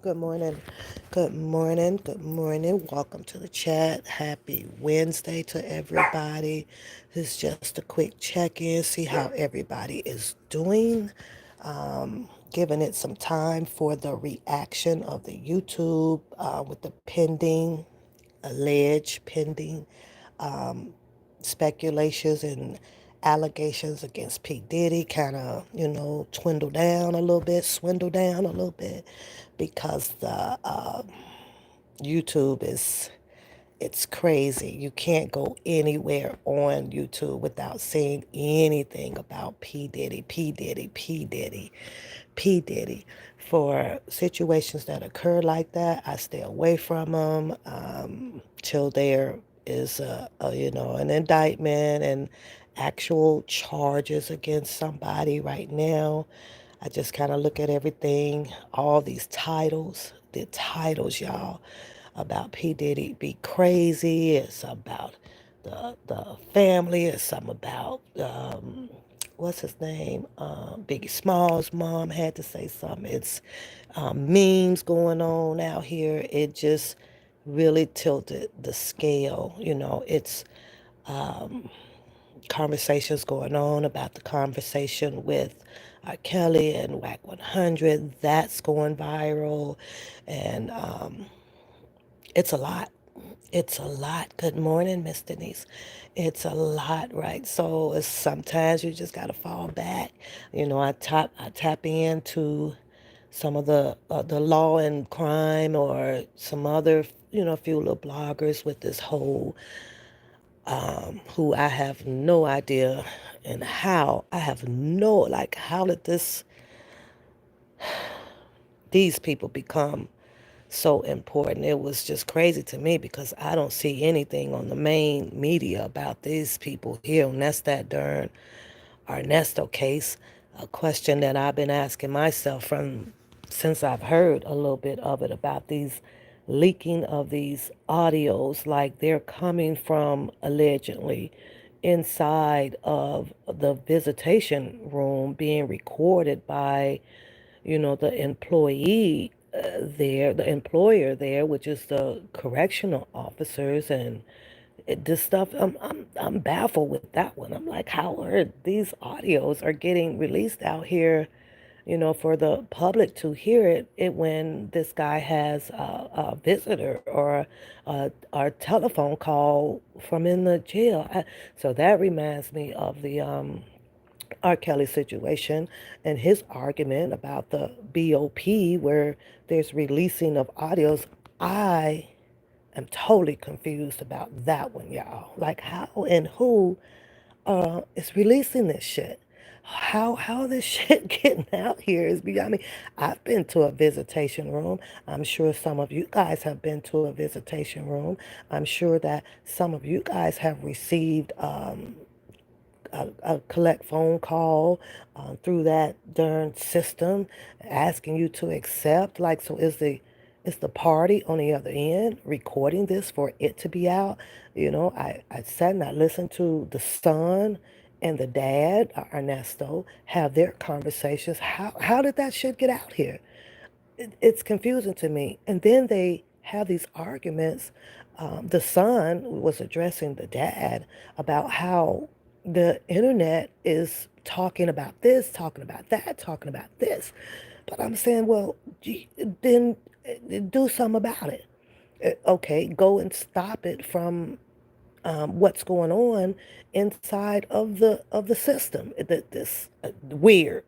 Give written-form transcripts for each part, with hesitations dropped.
Good morning. Good morning. Good morning. Welcome to the chat. Happy Wednesday to everybody. This is just a quick check in, see how everybody is doing. Giving it some time for the reaction of the YouTube with the alleged pending speculations and allegations against P. Diddy kind of, swindle down a little bit because the YouTube it's crazy. You can't go anywhere on YouTube without seeing anything about P. Diddy, P. Diddy, P. Diddy, P. Diddy. For situations that occur like that, I stay away from them till there is an indictment and actual charges against somebody. Right now, I just kind of look at everything, all these titles, the titles, y'all, about P. Diddy be crazy. It's about the family. It's something about what's his name? Biggie Smalls' mom had to say something. It's memes going on out here. It just really tilted the scale. It's conversations going on about the conversation with R. Kelly and Whack 100. That's going viral. And it's a lot. It's a lot. Good morning, Miss Denise. It's a lot, right? So it's sometimes you just gotta fall back. I tap into some of the law and crime or some other few little bloggers with this whole who I have no idea and how I have no like how did these people become so important. It was just crazy to me because I don't see anything on the main media about these people here. And that's that darn Ernesto case. A question that I've been asking myself from since I've heard a little bit of it about these leaking of these audios, like they're coming from allegedly inside of the visitation room being recorded by the employee there, the employer there, which is the correctional officers, and this stuff. I'm baffled with that one. I'm like, how are these audios are getting released out here, for the public to hear it when this guy has a visitor or a telephone call from in the jail. So that reminds me of the R. Kelly situation and his argument about the BOP where there's releasing of audios. I am totally confused about that one, y'all. Like how and who is releasing this shit? How this shit getting out here is beyond me. I've been to a visitation room. I'm sure some of you guys have been to a visitation room. I'm sure that some of you guys have received a collect phone call through that darn system asking you to accept. Like, so is the party on the other end recording this for it to be out? I sat and I listened to the son and the dad, Ernesto, have their conversations. How did that shit get out here? It's confusing to me. And then they have these arguments. The son was addressing the dad about how the internet is talking about this, talking about that, talking about this. But I'm saying, well, then do something about it. Okay, go and stop it from what's going on inside of the system. This weird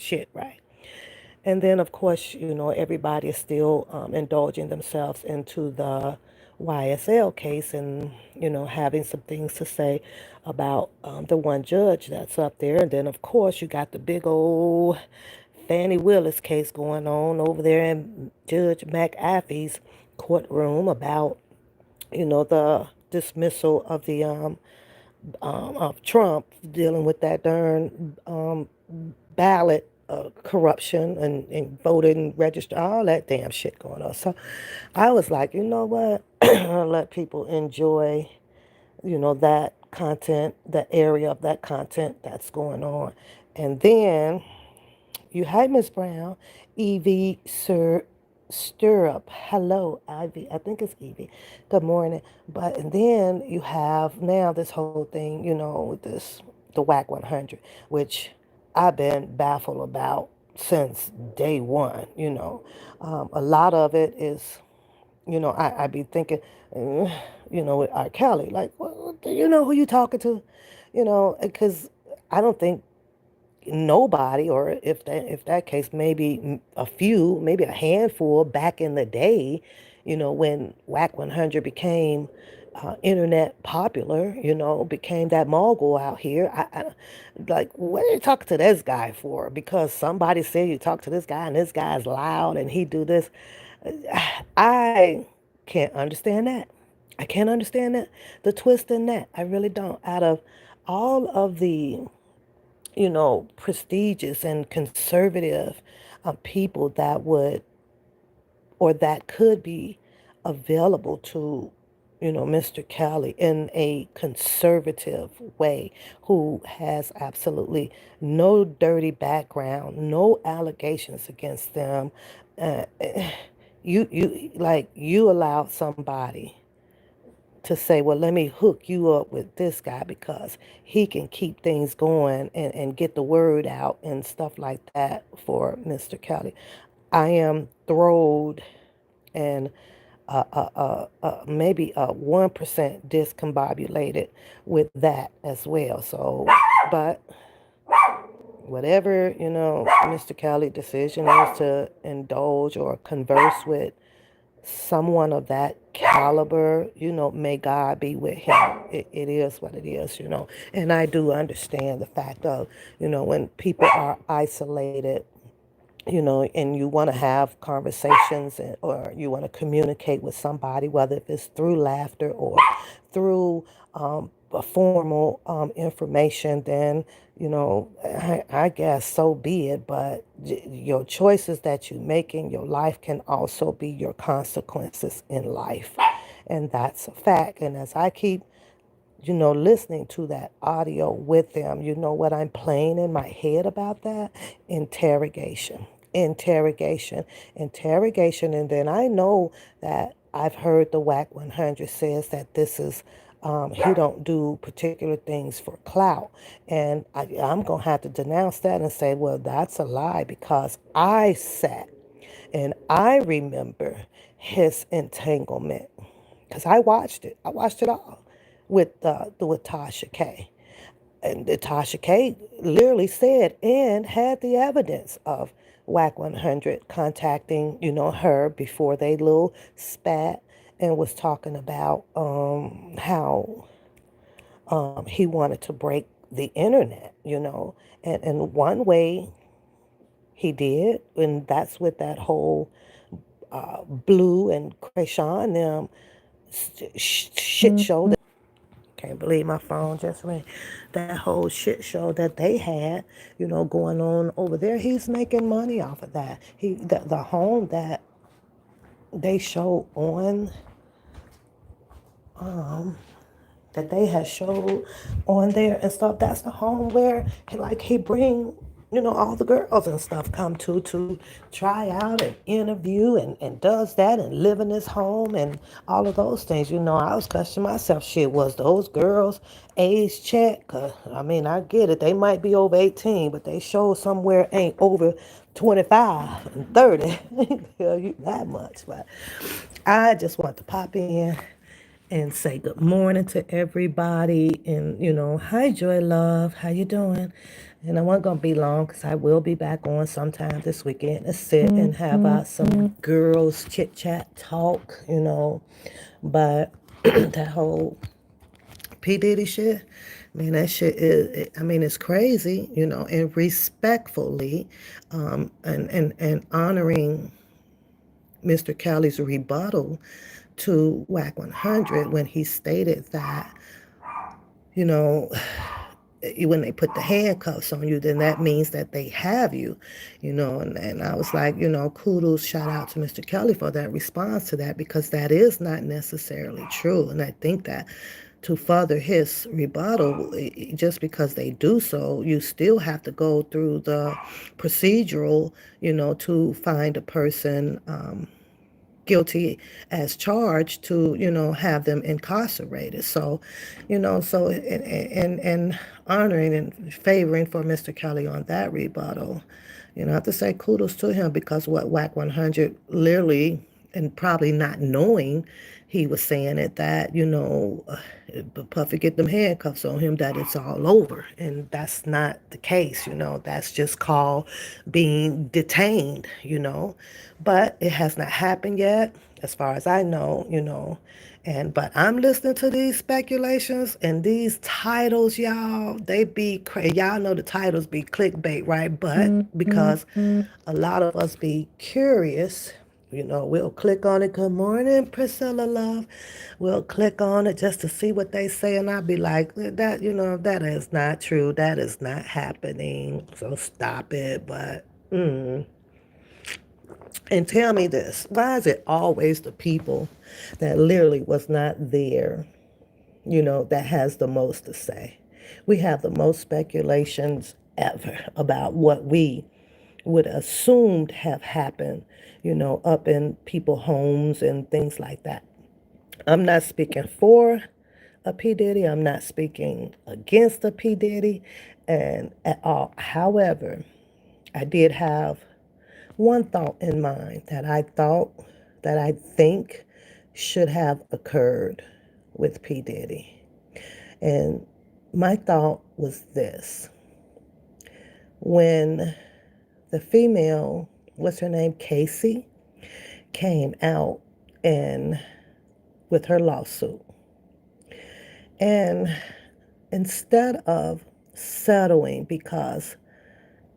shit, right? And then, of course, everybody is still indulging themselves into the YSL case and, having some things to say about the one judge that's up there. And then, of course, you got the big old Fannie Willis case going on over there in Judge McAfee's courtroom about, the dismissal of the of Trump dealing with that darn ballot corruption and voting register, all that damn shit going on. So I was like, you know what? I'll let people enjoy, that content, the area of that content that's going on. And then, you. Hi, Miss Brown. Evie Sir Stirrup. Hello, Ivy. I think it's Evie. Good morning. But and then you have now this whole thing, with this the WAC 100, which I've been baffled about since day one. A lot of it is, I be thinking, uh, with R. Kelly, like, well, do you know who you talking to? Because I don't think nobody, or if that case, maybe a few, maybe a handful back in the day, when WAC 100 became internet popular, became that mogul out here. Like, what are you talking to this guy for? Because somebody said you talk to this guy and this guy's loud and he do this. I can't understand that. I can't understand that. The twist in that. I really don't. Out of all of the prestigious and conservative people that would or that could be available to, Mr. Kelly in a conservative way, who has absolutely no dirty background, no allegations against them. Uh, you allowed somebody to say, well, let me hook you up with this guy because he can keep things going and get the word out and stuff like that for Mr. Kelly. I am thrilled and maybe 1% discombobulated with that as well. So, but whatever, Mr. Kelly decision is to indulge or converse with someone of that caliber, may God be with him. It is what it is, And I do understand the fact of, when people are isolated, and you want to have conversations or you want to communicate with somebody, whether if it's through laughter or through a formal information, then, I guess so be it. But your choices that you make in your life can also be your consequences in life. And that's a fact. And as I keep listening to that audio with them, you know what I'm playing in my head about that? Interrogation, interrogation, interrogation. And then I know that I've heard the WAC 100 says that this is, he don't do particular things for clout. And I'm going to have to denounce that and say, well, that's a lie because I sat and I remember his entanglement because I watched it. I watched it all with Tasha K. And Tasha K literally said and had the evidence of WAC 100 contacting, her before they little spat and was talking about how he wanted to break the internet, And one way he did, and that's with that whole Blue and Krayshawn them shit show. Can't believe my phone just rang. That whole shit show that they had, going on over there. He's making money off of that. The home that they show on that they had showed on there and stuff. That's the home where he bring all the girls and stuff come to try out and interview and does that and live in this home and all of those things. I was questioning myself. Shit, was those girls age check? I mean, I get it. They might be over 18, but they show somewhere ain't over 25 and 30. Tell you that much. But I just want to pop in and say good morning to everybody. And, hi, Joy Love. How you doing? And I wasn't going to be long because I will be back on sometime this weekend to sit and have some girls chit-chat talk, But that whole P. Diddy shit, man, that shit is, I mean, it's crazy, and respectfully and honoring Mr. Callie's rebuttal to WAC 100 when he stated that, you know, when they put the handcuffs on you, then that means that they have you, and I was like, kudos, shout out to Mr. Kelly for that response to that, because that is not necessarily true. And I think that to further his rebuttal, just because they do so, you still have to go through the procedural, to find a person guilty as charged to, have them incarcerated. So, and honoring and favoring for Mr. Kelly on that rebuttal, I have to say kudos to him, because what WAC 100 literally, and probably not knowing he was saying it, that, Puffy get them handcuffs on him, that it's all over. And that's not the case, that's just called being detained, but it has not happened yet, as far as I know, but I'm listening to these speculations and these titles, y'all. They be crazy. Y'all know the titles be clickbait, right? But because a lot of us be curious, we'll click on it. Good morning, Priscilla Love. We'll click on it just to see what they say, and I'll be like, that, that is not true. That is not happening. So stop it. But and tell me this: why is it always the people that literally was not there, that has the most to say? We have the most speculations ever about what we would assumed have happened, up in people's homes and things like that. I'm not speaking for a P. Diddy. I'm not speaking against a P. Diddy and at all. However, I did have one thought in mind that I think should have occurred with P. Diddy. And my thought was this: when the female, what's her name, Casey, came out and with her lawsuit, and instead of settling because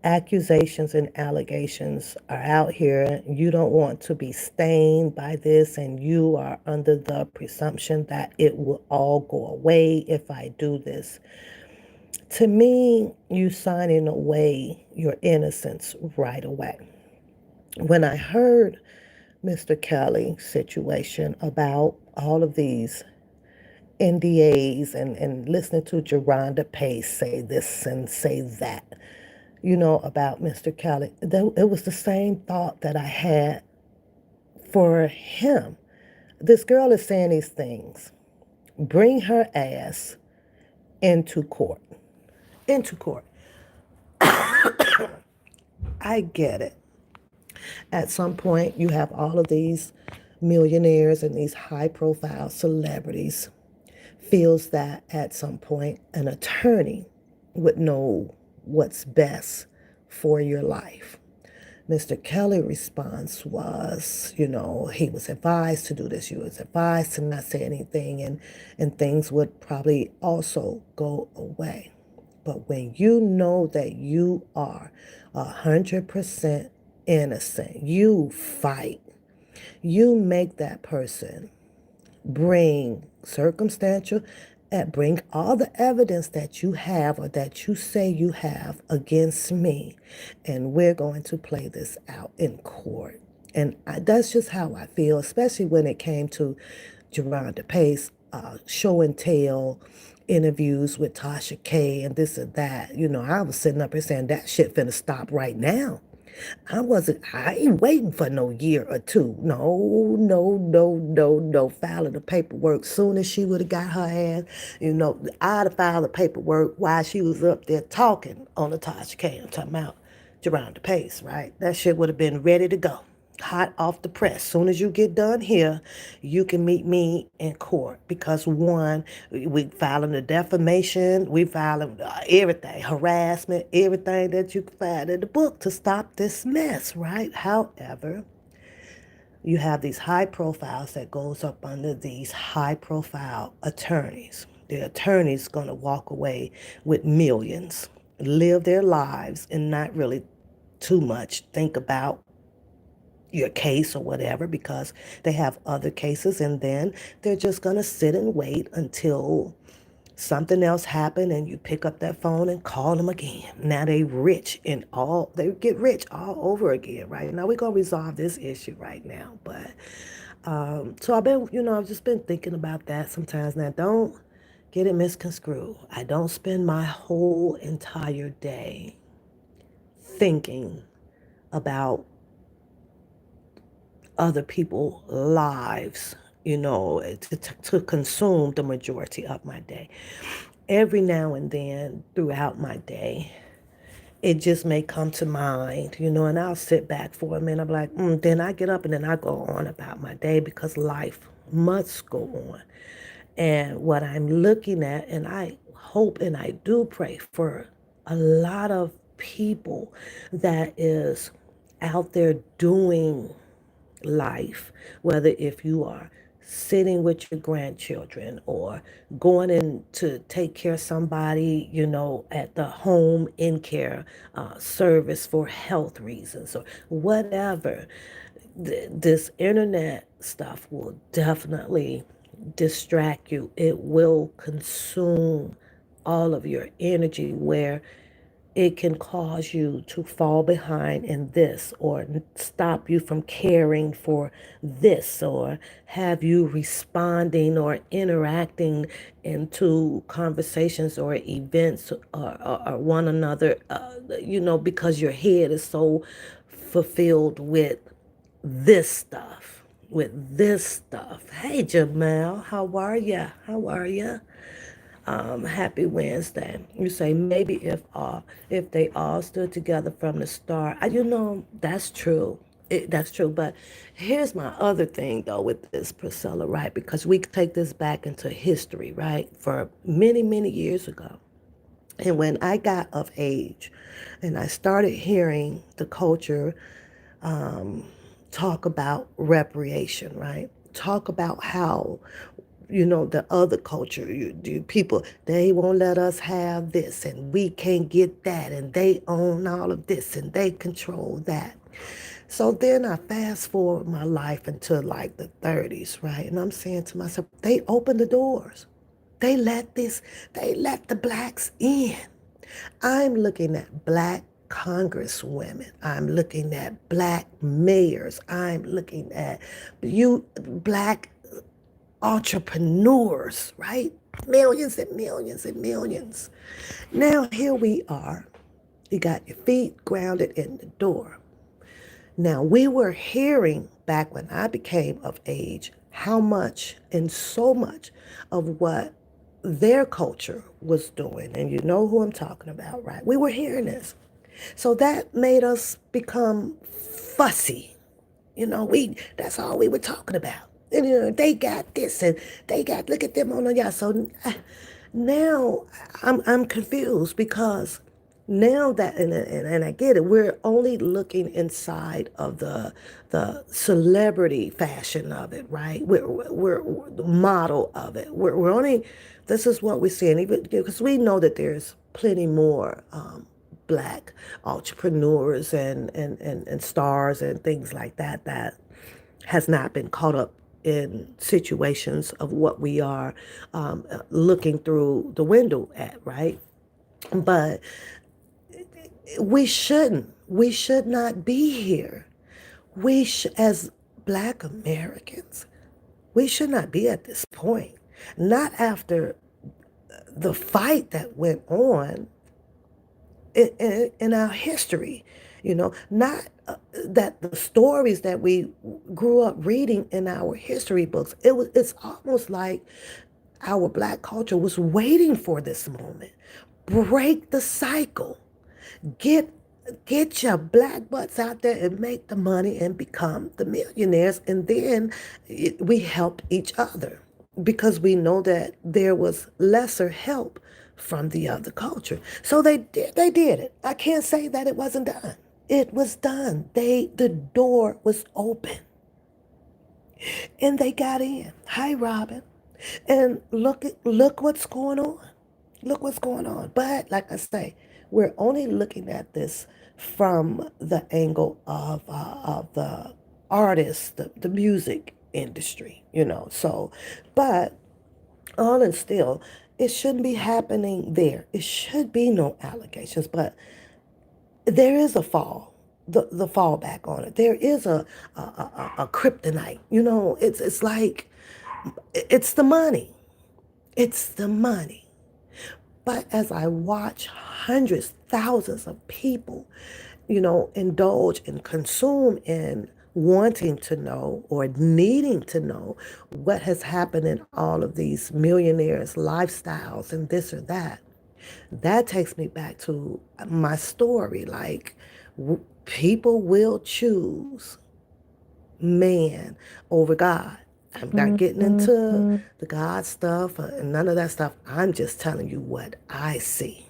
accusations and allegations are out here, you don't want to be stained by this, and you are under the presumption that it will all go away if I do this. To me, you signing away your innocence right away. When I heard Mr. Kelly's situation about all of these NDAs, and listening to Geronda Pace say this and say that, about Mr. Kelly, it was the same thought that I had for him. This girl is saying these things. Bring her ass into court. Into court. I get it. At some point, you have all of these millionaires and these high profile celebrities feels that at some point an attorney would know what's best for your life. Mr. Kelly's response was, he was advised to do this. He was advised to not say anything, and things would probably also go away. But when you know that you are 100% innocent, you fight. You make that person bring circumstantial, bring all the evidence that you have or that you say you have against me, and we're going to play this out in court. And that's just how I feel, especially when it came to Geronda Pace, show and tell interviews with Tasha K and this and that. I was sitting up here saying that shit finna stop right now. I ain't waiting for no year or two. No, no, no, no, no. Filing the paperwork. Soon as she would have got her ass, I'd have filed the paperwork while she was up there talking on the Tasha K. I'm talking about Geronda Pace, right? That shit would have been ready to go. Hot off the press. Soon as you get done here, you can meet me in court, because one, we filing the defamation, we filing everything, harassment, everything that you can find in the book to stop this mess, right? However, you have these high profiles that goes up under these high profile attorneys. The attorney's going to walk away with millions, live their lives, and not really too much think about your case or whatever, because they have other cases, and then they're just going to sit and wait until something else happened and you pick up that phone and call them again. Now they get rich all over again. Right now, we're going to resolve this issue right now. But so I've just been thinking about that sometimes. Now, don't get it misconstrued. I don't spend my whole entire day thinking about other people's lives, to consume the majority of my day. Every now and then throughout my day, it just may come to mind, and I'll sit back for a minute. I'm like, then I get up and then I go on about my day because life must go on. And what I'm looking at, and I hope and I do pray for a lot of people that is out there doing life, whether if you are sitting with your grandchildren or going in to take care of somebody, at the home in care service for health reasons or whatever. This internet stuff will definitely distract you. It will consume all of your energy where it can cause you to fall behind in this or stop you from caring for this or have you responding or interacting into conversations or events or one another, because your head is so fulfilled with this stuff. Hey, Jamal, how are ya? How are ya? Happy Wednesday. You say maybe if they all stood together from the start. That's true. That's true. But here's my other thing though with this, Priscilla, right? Because we take this back into history, right? For many, many years ago. And when I got of age and I started hearing the culture talk about reparation, right? Talk about how the other culture, people, they won't let us have this and we can't get that and they own all of this and they control that. So then I fast forward my life into like the 30s, right? And I'm saying to myself, they opened the doors. They let the blacks in. I'm looking at black congresswomen. I'm looking at black mayors. I'm looking at you black entrepreneurs, right? Millions and millions and millions. Now here we are. You got your feet grounded in the door. Now we were hearing back when I became of age how much and so much of what their culture was doing. And you know who I'm talking about, right? We were hearing this. So that made us become fussy. That's all we were talking about. And, they got this and they got, look at them on the yacht. So now I'm confused because now that, and I get it, we're only looking inside of the celebrity fashion of it, right? We're the model of it. We're only, this is what we're seeing, even because we know that there's plenty more black entrepreneurs and stars and things like that has not been caught up in situations of what we are looking through the window at, right? But we should not be here. As black Americans, we should not be at this point. Not after the fight that went on in our history, not that the stories that we grew up reading in our history books. It's almost like our black culture was waiting for this moment. Break the cycle. Get get your black butts out there and make the money and become the millionaires, and then we help each other because we know that there was lesser help from the other culture. So they did it. I can't say that it wasn't done. It was done. The door was open and they got in. Hi, Robin. And look what's going on. Look what's going on. But like I say, we're only looking at this from the angle of the artist, the music industry. So, but all in still, it shouldn't be happening there. It should be no allegations, but there is a the fallback on it. There is a kryptonite. It's like it's the money. It's the money. But as I watch hundreds, thousands of people, indulge and consume in wanting to know or needing to know what has happened in all of these millionaires' lifestyles and this or that, that takes me back to my story. Like, people will choose man over God. I'm not getting into the God stuff and none of that stuff. I'm just telling you what I see.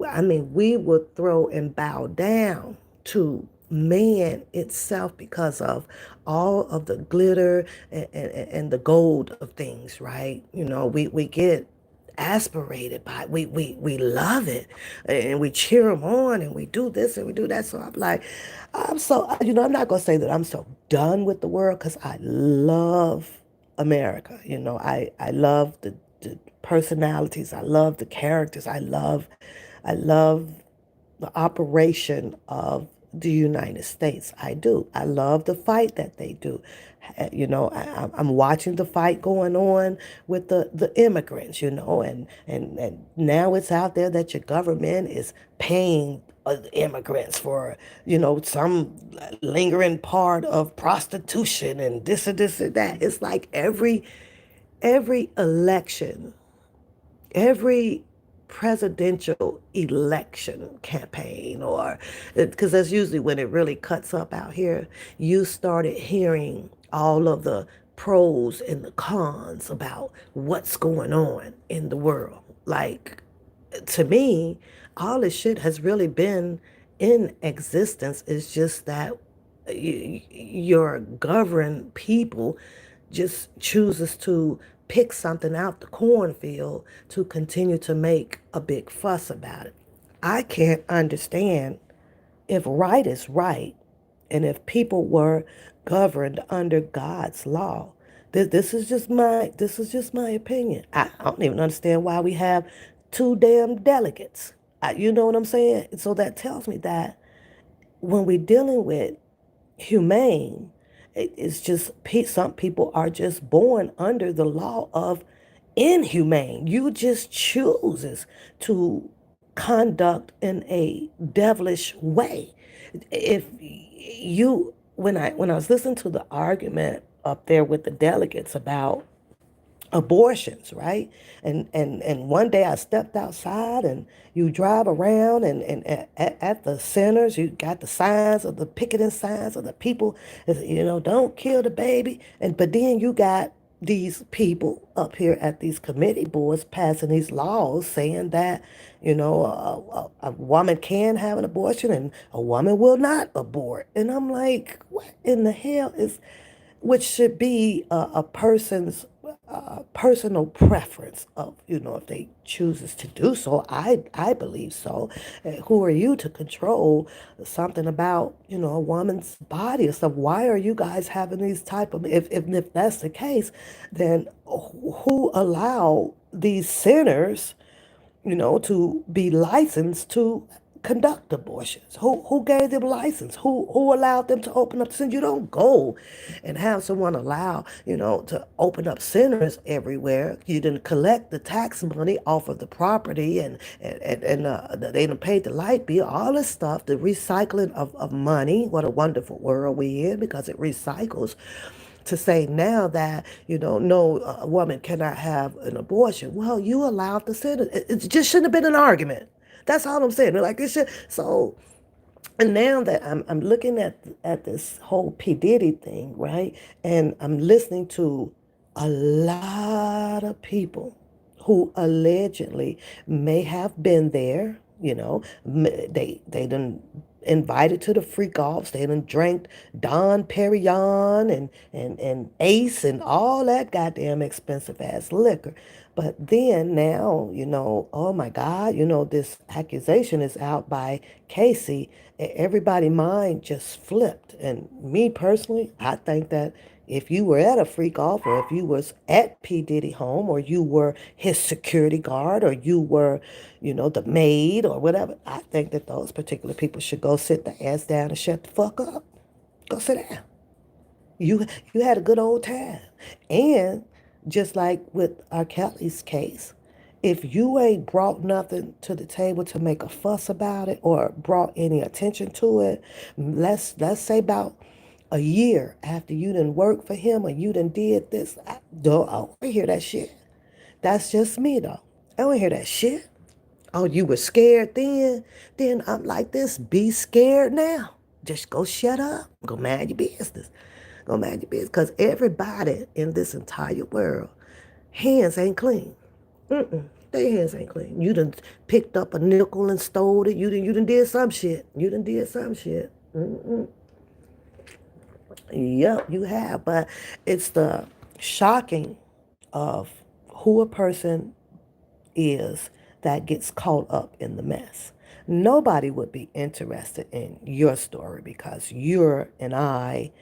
I mean, we would throw and bow down to man itself because of all of the glitter and the gold of things, right? We get aspirated by it. We love it, and we cheer them on, and we do this and we do that. So I'm like, I'm not going to say that I'm so done with the world, because I love America. I love the personalities. I love the characters. I love the operation of the United States. I do. I love the fight that they do. I'm watching the fight going on with the immigrants, and now it's out there that your government is paying immigrants for, some lingering part of prostitution and this and this and that. It's like every election, every presidential election campaign, or because that's usually when it really cuts up out here, you started hearing all of the pros and the cons about what's going on in the world. Like, to me, all this shit has really been in existence. It's just that your governed people just chooses to pick something out the cornfield to continue to make a big fuss about it. I can't understand, if right is right, and if people were governed under God's law. This is just my opinion. I don't even understand why we have two damn delegates. You know what I'm saying? So that tells me that when we're dealing with humane, it's just some people are just born under the law of inhumane. You just chooses to conduct in a devilish way. If you when I was listening to the argument up there with the delegates about abortions, right? And one day I stepped outside, and you drive around, and at the centers you got the signs of the picketing signs of the people, don't kill the baby. But then you got these people up here at these committee boards passing these laws saying that, a woman can have an abortion and a woman will not abort. And I'm like, what in the hell is, which should be a person's personal preference of, if they chooses to do so. I believe so. Who are you to control something about, a woman's body or stuff? Why are you guys having these type of, if that's the case, then who allow these sinners, to be licensed to conduct abortions? Who gave them license? Who allowed them to open up sin? You don't go and have someone allow, to open up centers everywhere. You didn't collect the tax money off of the property, and they done paid the light bill, all this stuff, the recycling of money. What a wonderful world we in, because it recycles. To say now that, no, a woman cannot have an abortion. Well, you allowed the sin. It just shouldn't have been an argument. That's all I'm saying. Like, it should. So, and now that I'm looking at this whole P Diddy thing, right? And I'm listening to a lot of people who allegedly may have been there. They done invited to the freak offs. They done drank Don Perignon and Ace and all that goddamn expensive ass liquor. But then now, oh my God, this accusation is out by Casey. Everybody's mind just flipped. And me personally, I think that if you were at a freak off, or if you was at P. Diddy home, or you were his security guard, or you were, the maid or whatever, I think that those particular people should go sit their ass down and shut the fuck up. Go sit down. You had a good old time. And Just like with R. Kelly's case, if you ain't brought nothing to the table to make a fuss about it or brought any attention to it, let's say about a year after you done worked for him or you done did this, I don't hear that shit. That's just me though. I don't hear that shit. Oh, you were scared then? Then I'm like this. Be scared now. Just go shut up. Go mind your business. Go mind your business. Because everybody in this entire world, hands ain't clean. Their hands ain't clean. You done picked up a nickel and stole it. You done did some shit. You done did some shit. Yep, you have. But it's the shocking of who a person is that gets caught up in the mess. Nobody would be interested in your story because you're and I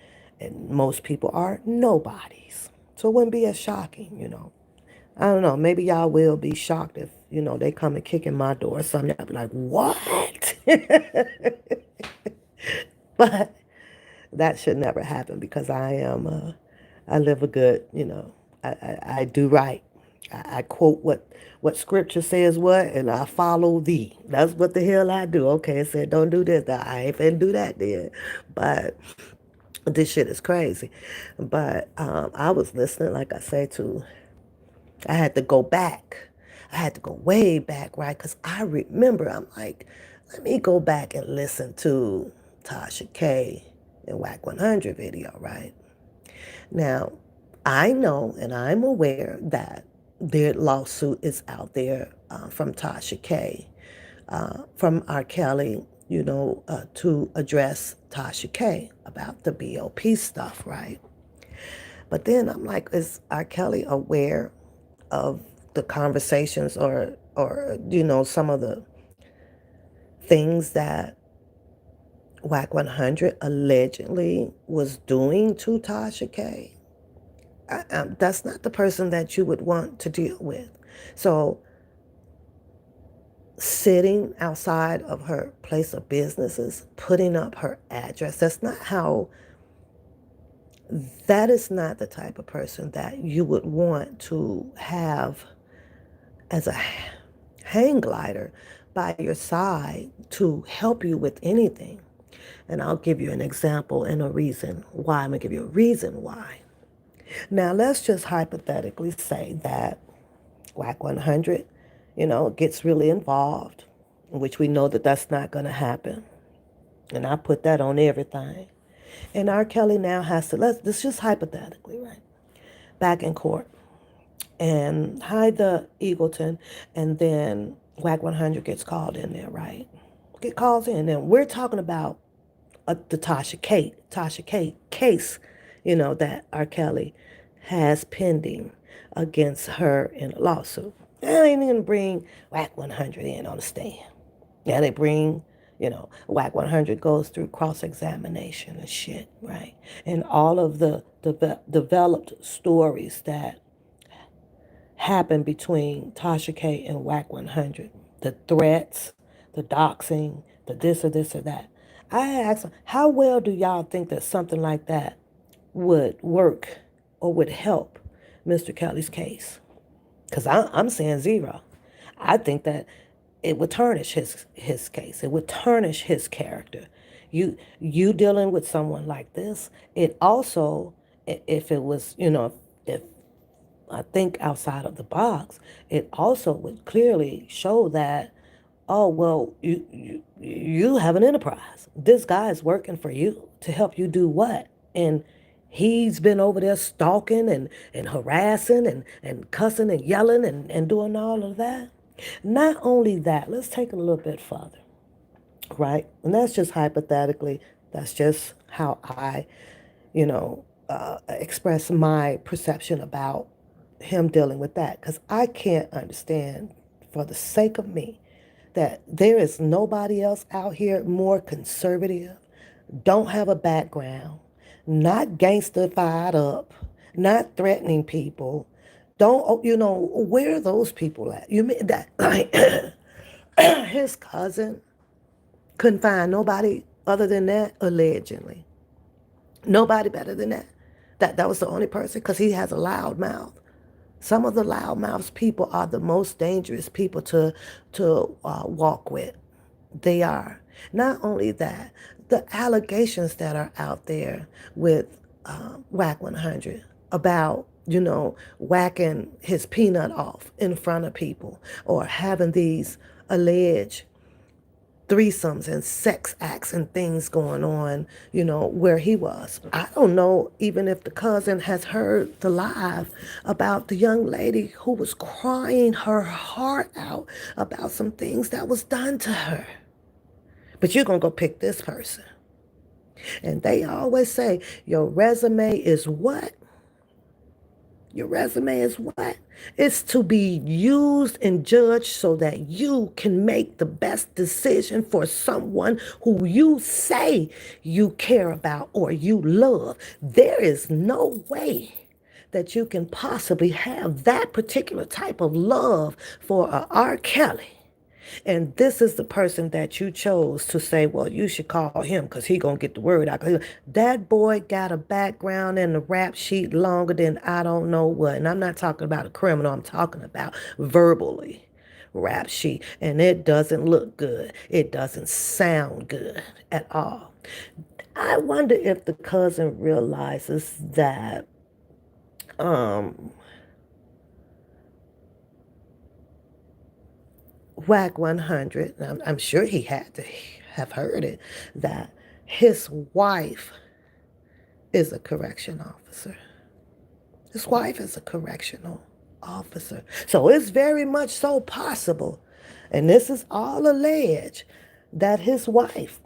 and most people are nobodies. So it wouldn't be as shocking. I don't know. Maybe y'all will be shocked if they come and kick in my door or something. I'll be like, what? But that should never happen because I live a good. I do right. I quote what scripture says what, and I follow thee. That's what the hell I do. Okay, it said don't do this. I ain't finna do that then. But this shit is crazy. But I was listening, like I say, I had to go back. I had to go way back, right? Because I remember, I'm like, let me go back and listen to Tasha K and Whack 100 video, right? Now, I know and I'm aware that their lawsuit is out there from Tasha K, from R. Kelly, to address Tasha K about the BOP stuff, right? But then I'm like, is R. Kelly aware of the conversations or some of the things that Whack 100 allegedly was doing to Tasha K? That's not the person that you would want to deal with. So sitting outside of her place of businesses, putting up her address, that is not the type of person that you would want to have as a hang glider by your side to help you with anything. And I'll give you an example and a reason why. I'm going to give you a reason why. Now, let's just hypothetically say that Whack 100, gets really involved, which we know that that's not going to happen. And I put that on everything. And R. Kelly now has to, let's just hypothetically, right? Back in court and hide the Eagleton, and then Whack 100 gets called in there, right? Get calls in. And we're talking about the Tasha K case, that R. Kelly has pending against her in a lawsuit. They ain't even bring Whack 100 in on the stand. Yeah, they bring, Whack 100 goes through cross-examination and shit, right? And all of the developed stories that happen between Tasha K and Whack 100, the threats, the doxing, the this or that. I asked them, how well do y'all think that something like that would work or would help Mr. Kelly's case? Because I'm saying zero. I think that it would tarnish his case. It would tarnish his character. You dealing with someone like this. It also, if it was, if I think outside of the box, it also would clearly show that, oh well, you have an enterprise. This guy is working for you to help you do what? And he's been over there stalking and harassing and cussing and yelling and doing all of that. Not only that, let's take it a little bit further, right? And that's just hypothetically, that's just how I, express my perception about him dealing with that. Because I can't understand, for the sake of me, that there is nobody else out here more conservative, don't have a background, not gangstified up, not threatening people. Don't, where are those people at? You mean that like, his cousin couldn't find nobody other than that, allegedly. Nobody better than that. That was the only person because he has a loud mouth. Some of the loudmouth people are the most dangerous people to walk with. They are. Not only that, the allegations that are out there with Whack 100 about, whacking his peanut off in front of people or having these alleged threesomes and sex acts and things going on, where he was. I don't know even if the cousin has heard the live about the young lady who was crying her heart out about some things that was done to her. But you're going to go pick this person. And they always say, your resume is what? Your resume is what? It's to be used and judged so that you can make the best decision for someone who you say you care about or you love. There is no way that you can possibly have that particular type of love for a R. Kelly. And this is the person that you chose to say, well, you should call him because he going to get the word out. That boy got a background in the rap sheet longer than I don't know what. And I'm not talking about a criminal. I'm talking about verbally rap sheet. And it doesn't look good. It doesn't sound good at all. I wonder if the cousin realizes that Whack 100, I'm sure he had to have heard it, that his wife is a correction officer. His wife is a correctional officer. So it's very much so possible, and this is all alleged, that his wife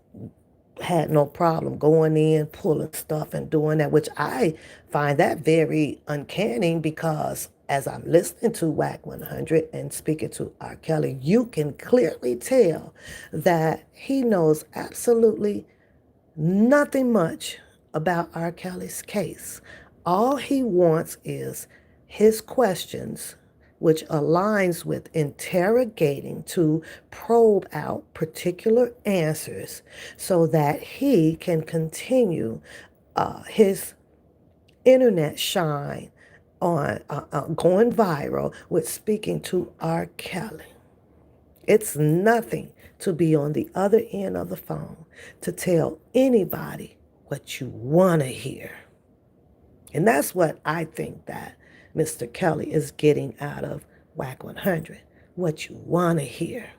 had no problem going in, pulling stuff and doing that, which I find that very uncanny because as I'm listening to Whack 100 and speaking to R. Kelly, you can clearly tell that he knows absolutely nothing much about R. Kelly's case. All he wants is his questions, which aligns with interrogating to probe out particular answers so that he can continue his internet shine on going viral with speaking to R. Kelly. It's nothing to be on the other end of the phone to tell anybody what you want to hear. And that's what I think that Mr. Kelly is getting out of Whack 100. What you want to hear.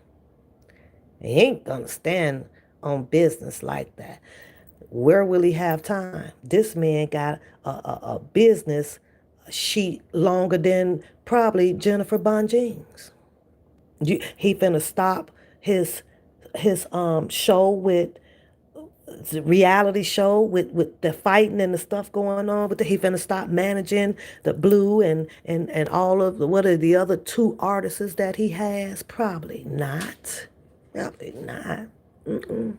He ain't going to stand on business like that. Where will he have time? This man got a business sheet longer than probably Jennifer Bonjeans. He finna stop his show with the reality show with the fighting and the stuff going on with he finna stop managing the Blue and all of the what are the other two artists that he has? Probably not. Probably not. Mm-mm.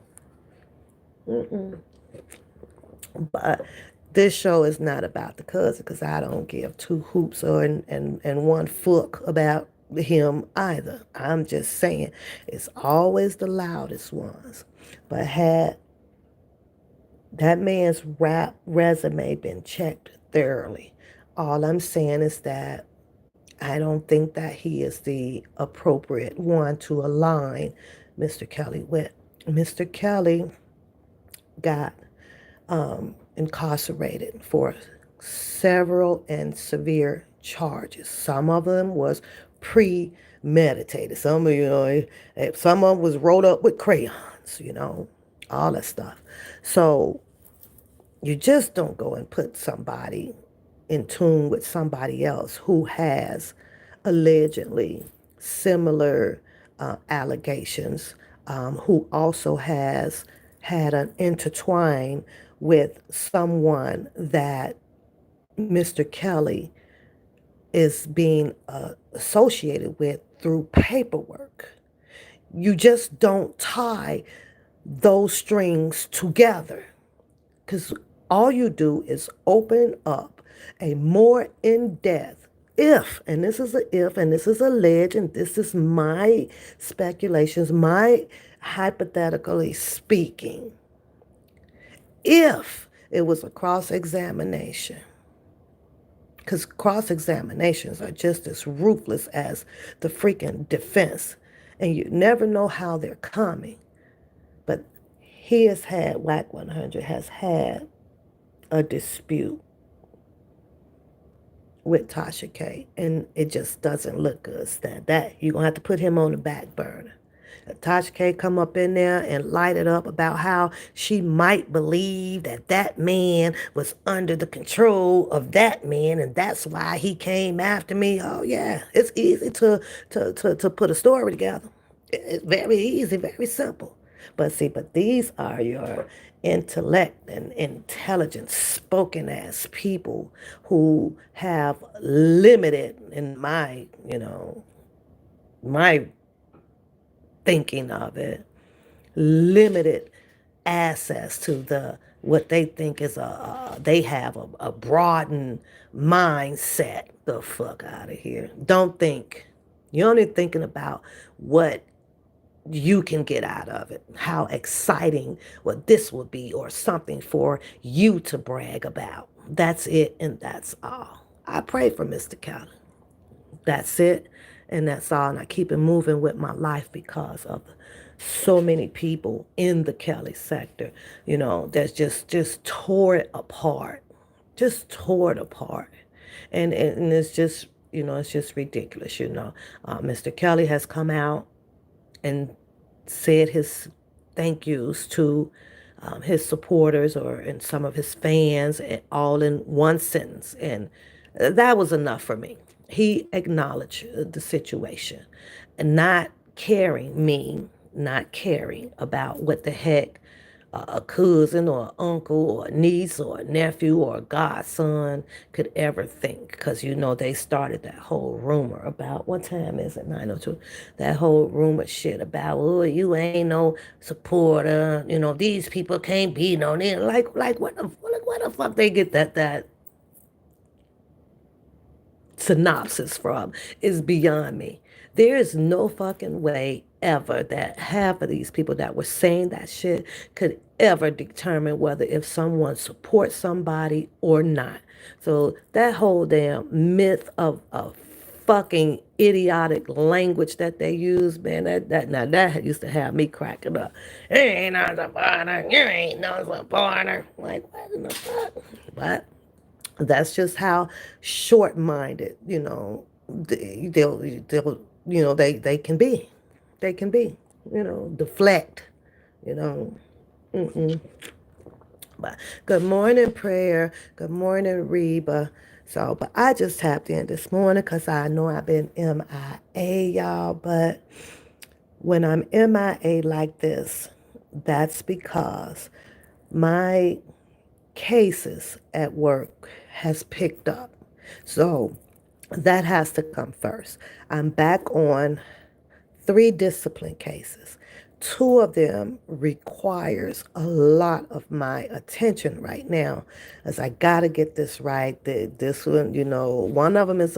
Mm-mm. But this show is not about the cousin because I don't give two hoops or and one fuck about him either. I'm just saying it's always the loudest ones. But had that man's rap resume been checked thoroughly, all I'm saying is that I don't think that he is the appropriate one to align Mr. Kelly with. Mr. Kelly got incarcerated for several and severe charges. Some of them was premeditated. Some of some of them was wrote up with crayons. All that stuff. So you just don't go and put somebody in tune with somebody else who has allegedly similar allegations, who also has had an intertwine with someone that Mr. Kelly is being associated with through paperwork. You just don't tie those strings together because all you do is open up a more in-depth if, and this is a if, and this is alleged, and this is my speculations, my hypothetically speaking, if it was a cross-examination, Because cross-examinations are just as ruthless as the freaking defense. And you never know how they're coming. But he has had, WAC 100 has had a dispute with Tasha K, and it just doesn't look good. That you're gonna have to put him on the back burner. Tasha K come up in there and light it up about how she might believe that that man was under the control of that man, and that's why he came after me. Oh yeah, it's easy to put a story together. It's very easy, very simple. But see, but these are your intellect and intelligent spoken as people who have limited, in my, my thinking of it, limited access to the what they think is they have a broadened mindset. The fuck out of here. Don't think. You're only thinking about what you can get out of it, how exciting what this will be, or something for you to brag about. That's it, and that's all. I pray for Mr. Kelly. That's it, and that's all. And I keep it moving with my life because of so many people in the Kelly sector, that's just tore it apart, just tore it apart, and it's just it's just ridiculous. Mr. Kelly has come out and said his thank yous to his supporters or and some of his fans, all in one sentence, and that was enough for me. He acknowledged the situation, and not caring about what the heck a cousin or an uncle or a niece or a nephew or a godson could ever think. Because, they started that whole rumor about, what time is it, 9:02? That whole rumor shit about, oh, you ain't no supporter. These people can't be no, like what the fuck they get that synopsis from is beyond me. There is no fucking way ever that half of these people that were saying that shit could ever determine whether if someone supports somebody or not. So that whole damn myth of fucking idiotic language that they use, man, that used to have me cracking up. You ain't no supporter. You ain't no supporter. Like, what in the fuck? What? That's just how short-minded, they can be. They can be, deflect, you know. Mm-mm. But good morning, prayer. Good morning, Reba. So, but I just tapped in this morning because I know I've been MIA, y'all. But when I'm MIA like this, that's because my cases at work has picked up. So that has to come first. I'm back on 3 discipline cases. 2 of them requires a lot of my attention right now, as I got to get this right. This one, one of them is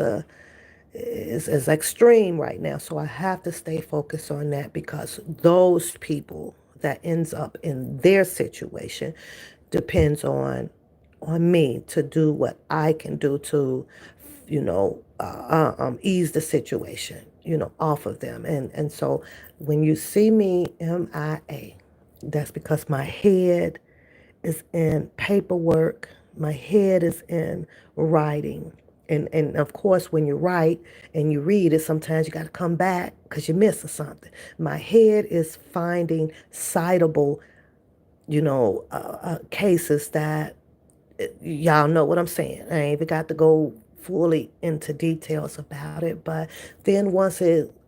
extreme right now, so I have to stay focused on that because those people that ends up in their situation depends on me to do what I can do to, ease the situation, off of them. And so when you see me MIA, that's because my head is in paperwork. My head is in writing. And of course, when you write and you read it, sometimes you got to come back because you're missing something. My head is finding citable, cases that y'all know what I'm saying. I ain't even got to go fully into details about it. But then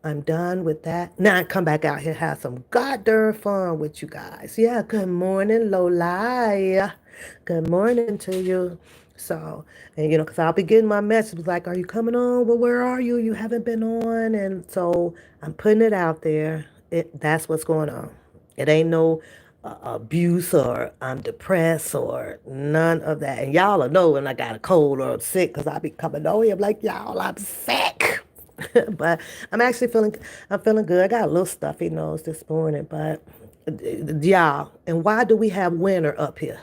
I'm done with that, now I come back out here, have some goddamn fun with you guys. Yeah, good morning, Lola. Good morning to you. So, and because I'll be getting my messages like, are you coming on? Well, where are you? You haven't been on. And so I'm putting it out there. That's what's going on. It ain't no abuse or I'm depressed or none of that. And y'all will know when I got a cold or I'm sick because I be coming on here. I'm like, y'all, I'm sick. But I'm feeling good. I got a little stuffy nose this morning, but y'all, and why do we have winter up here?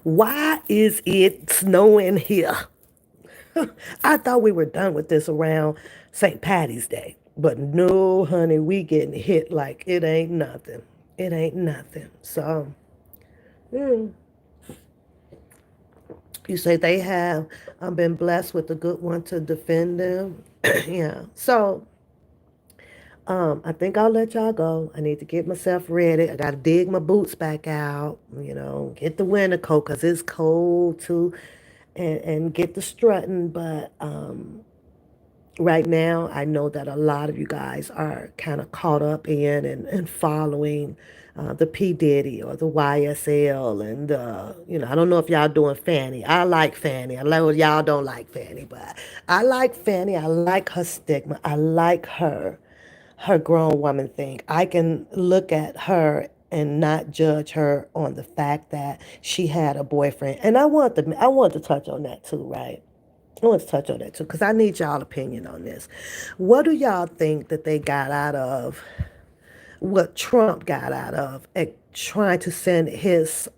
Why is it snowing here? I thought we were done with this around St. Patty's Day. But no, honey, we getting hit like it ain't nothing. It ain't nothing. So, mm, you say they have been blessed with a good one to defend them. Yeah. So, I think I'll let y'all go. I need to get myself ready. I got to dig my boots back out, get the winter coat because it's cold too, and get the strutting. But right now, I know that a lot of you guys are kind of caught up in and following the P. Diddy or the YSL. And, I don't know if y'all doing Fanny. I like Fanny. I know y'all don't like Fanny, but I like Fanny. I like her stigma. I like her grown woman thing. I can look at her and not judge her on the fact that she had a boyfriend. And I want to touch on that too, right? I want to touch on that too, because I need y'all opinion on this. What do y'all think that they got out of what Trump got out of trying to send his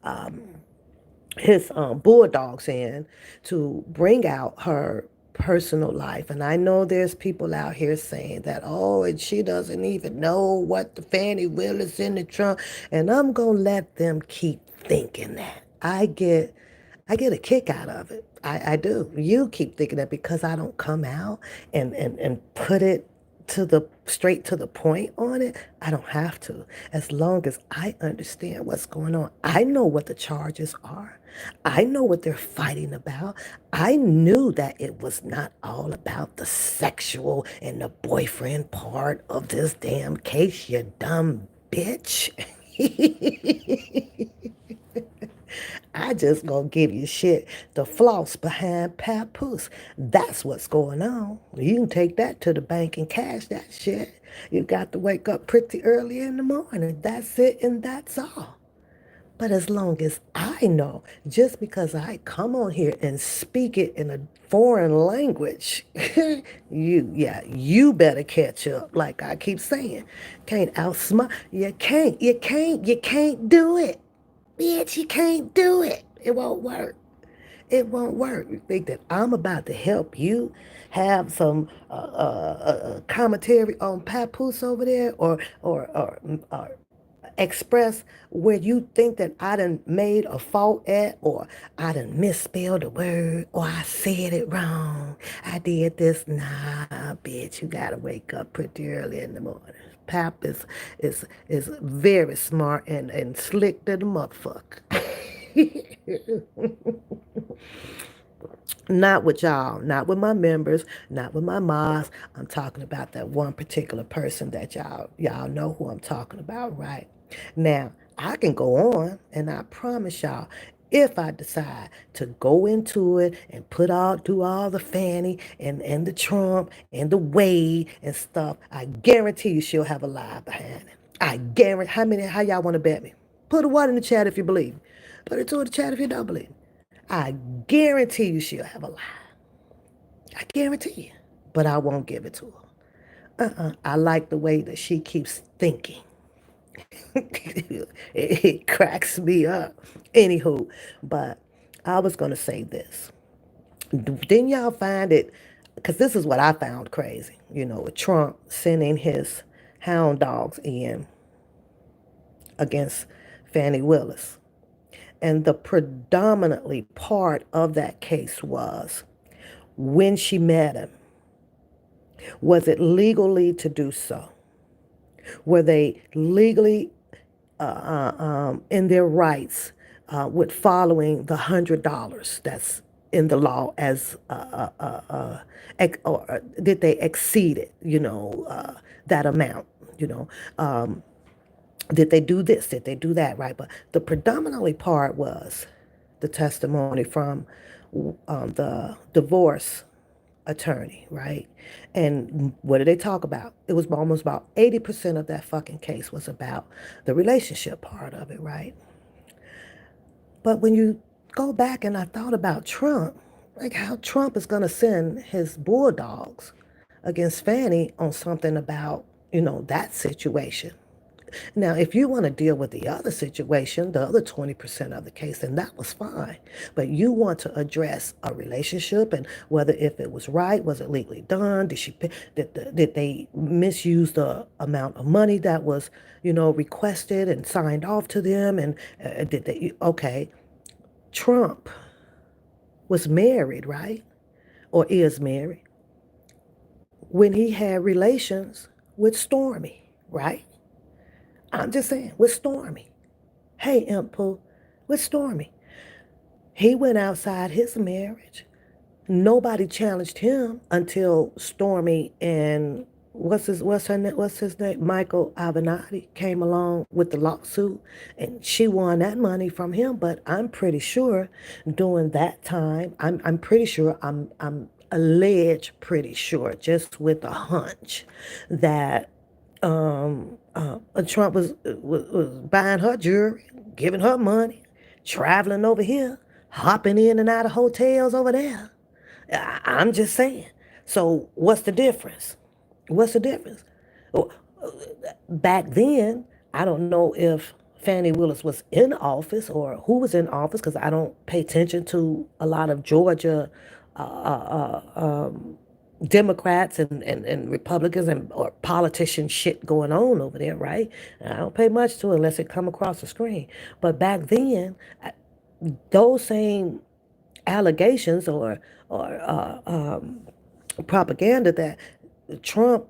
bulldogs in to bring out her personal life? And I know there's people out here saying that, oh, and she doesn't even know what the Fannie Willis in the trunk. And I'm gonna let them keep thinking that. I get a kick out of it. I do. You keep thinking that because I don't come out and put it to the straight to the point on it. I don't have to. As long as I understand what's going on. I know what the charges are. I know what they're fighting about. I knew that it was not all about the sexual and the boyfriend part of this damn case, you dumb bitch. I just gonna give you shit the floss behind papoose. That's what's going on. You can take that to the bank and cash that shit. You got to wake up pretty early in the morning. That's it and that's all. But as long as I know, just because I come on here and speak it in a foreign language, you better catch up. Like I keep saying, can't outsmart. You can't do it. Bitch, you can't do it. It won't work. It won't work. You think that I'm about to help you have some commentary on Papoose over there, or express where you think that I done made a fault at, or I done misspelled a word, or I said it wrong. I did this. Nah, bitch, you gotta wake up pretty early in the morning. Pap is very smart and slick to the motherfucker. Not with y'all, not with my members, not with my mods. I'm talking about that one particular person that y'all know who I'm talking about, right? Now, I can go on and I promise y'all, if I decide to go into it and do all the Fanny and the Trump and the Wade and stuff, I guarantee you she'll have a lie behind it. I guarantee. How y'all want to bet me? Put a one in the chat if you believe. Put it to the chat if you don't believe. I guarantee you she'll have a lie. I guarantee you. But I won't give it to her. I like the way that she keeps thinking. It cracks me up. Anywho, but I was going to say this. Didn't y'all find it? Because this is what I found crazy. With Trump sending his hound dogs in against Fannie Willis. And the predominantly part of that case was when she met him. Was it legally to do so? Were they legally in their rights with following the $100 that's in the law as or did they exceed it? That amount. You know, um, did they do this? Did they do that? Right? But the predominantly part was the testimony from the divorce attorney, right? And what did they talk about? It was almost about 80% of that fucking case was about the relationship part of it, right? But when you go back and I thought about Trump, like how Trump is going to send his bulldogs against Fannie on something about, that situation. Now, if you want to deal with the other situation, the other 20% of the case, then that was fine. But you want to address a relationship and whether if it was right, was it legally done? Did she did they misuse the amount of money that was, requested and signed off to them? And did they? Okay, Trump was married, right? Or is married when he had relations with Stormy, right? I'm just saying, with Stormy. Hey, Imp Pooh, with Stormy. He went outside his marriage. Nobody challenged him until Stormy and what's his name, Michael Avenatti came along with the lawsuit, and she won that money from him. But I'm pretty sure during that time, I'm pretty sure I'm alleged pretty sure just with a hunch that Trump was buying her jewelry, giving her money, traveling over here, hopping in and out of hotels over there. I'm just saying. So what's the difference? What's the difference? Oh, back then, I don't know if Fannie Willis was in office or who was in office because I don't pay attention to a lot of Georgia uh, uh, Democrats and Republicans and or politician shit going on over there, right? And I don't pay much to it unless it come across the screen. But back then, those same allegations or propaganda that Trump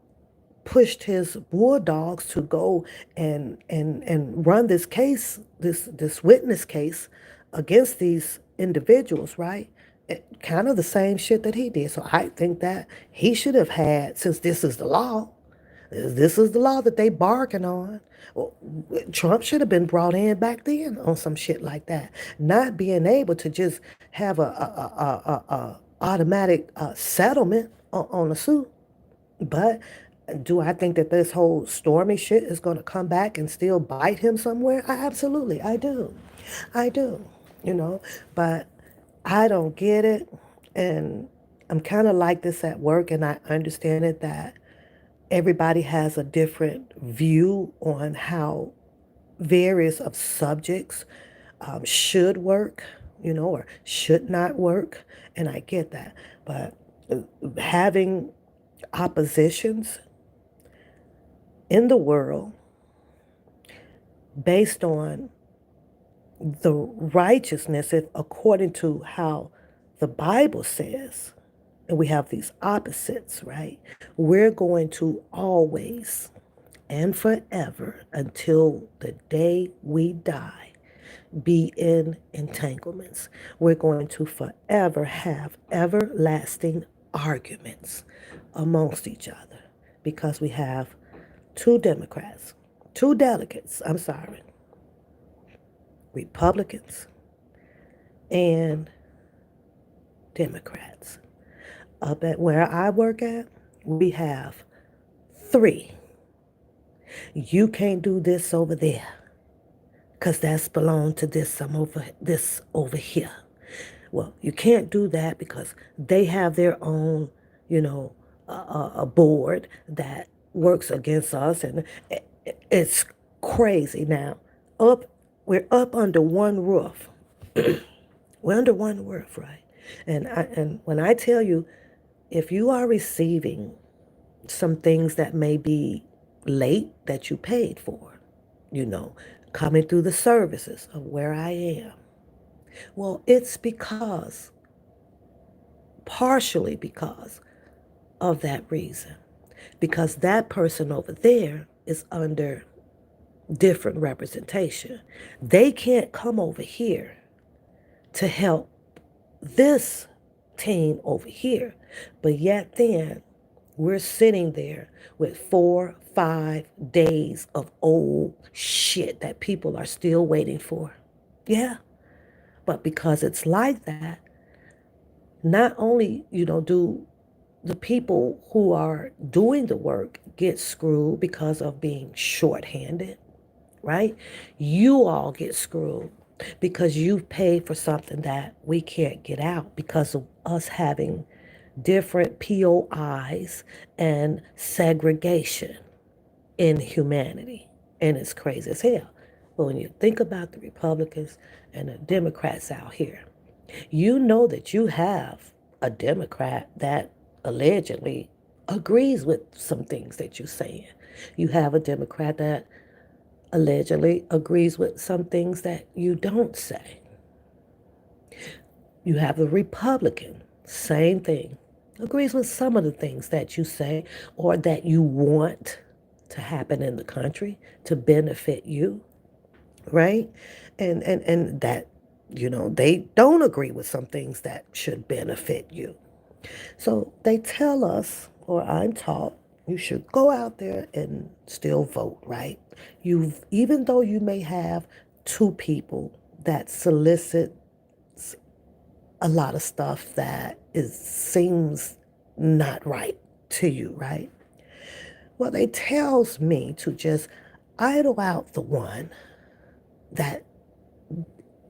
pushed his bulldogs to go and run this case, this witness case against these individuals, right? Kind of the same shit that he did. So I think that he should have had, since this is the law, this is the law that they barking on. Well, Trump should have been brought in back then on some shit like that. Not being able to just have a automatic settlement on a suit. But do I think that this whole Stormy shit is going to come back and still bite him somewhere? Absolutely, I do. I do, you know, but I don't get it. And I'm kind of like this at work, and I understand it that everybody has a different view on how various of subjects should work, or should not work. And I get that. But having oppositions in the world based on the righteousness, if according to how the Bible says, and we have these opposites, right? We're going to always and forever until the day we die be in entanglements. We're going to forever have everlasting arguments amongst each other because we have two Democrats, two delegates, I'm sorry, Republicans and Democrats. Up at where I work at, we have three. You can't do this over there because that's belong to this over here. Well, you can't do that because they have their own, a board that works against us, and it's crazy. Now, up we're up under one roof. We're under one roof, right? And when I tell you, if you are receiving some things that may be late that you paid for, you know, coming through the services of where I am. Well, it's partially because of that reason. Because that person over there is under different representation. They can't come over here to help this team over here. But yet then we're sitting there with 4, 5 days of old shit that people are still waiting for. Yeah. But because it's like that, not only, do the people who are doing the work get screwed because of being shorthanded, right? You all get screwed because you've paid for something that we can't get out because of us having different POIs and segregation in humanity. And it's crazy as hell. But when you think about the Republicans and the Democrats out here, you know that you have a Democrat that allegedly agrees with some things that you're saying. You have a Democrat that allegedly agrees with some things that you don't say. You have the Republican, same thing, agrees with some of the things that you say or that you want to happen in the country to benefit you, right? And that, they don't agree with some things that should benefit you. So they tell us, or I'm taught, you should go out there and still vote, right? Even though you may have two people that solicit a lot of stuff that seems not right to you, right? Well, it tells me to just idle out the one that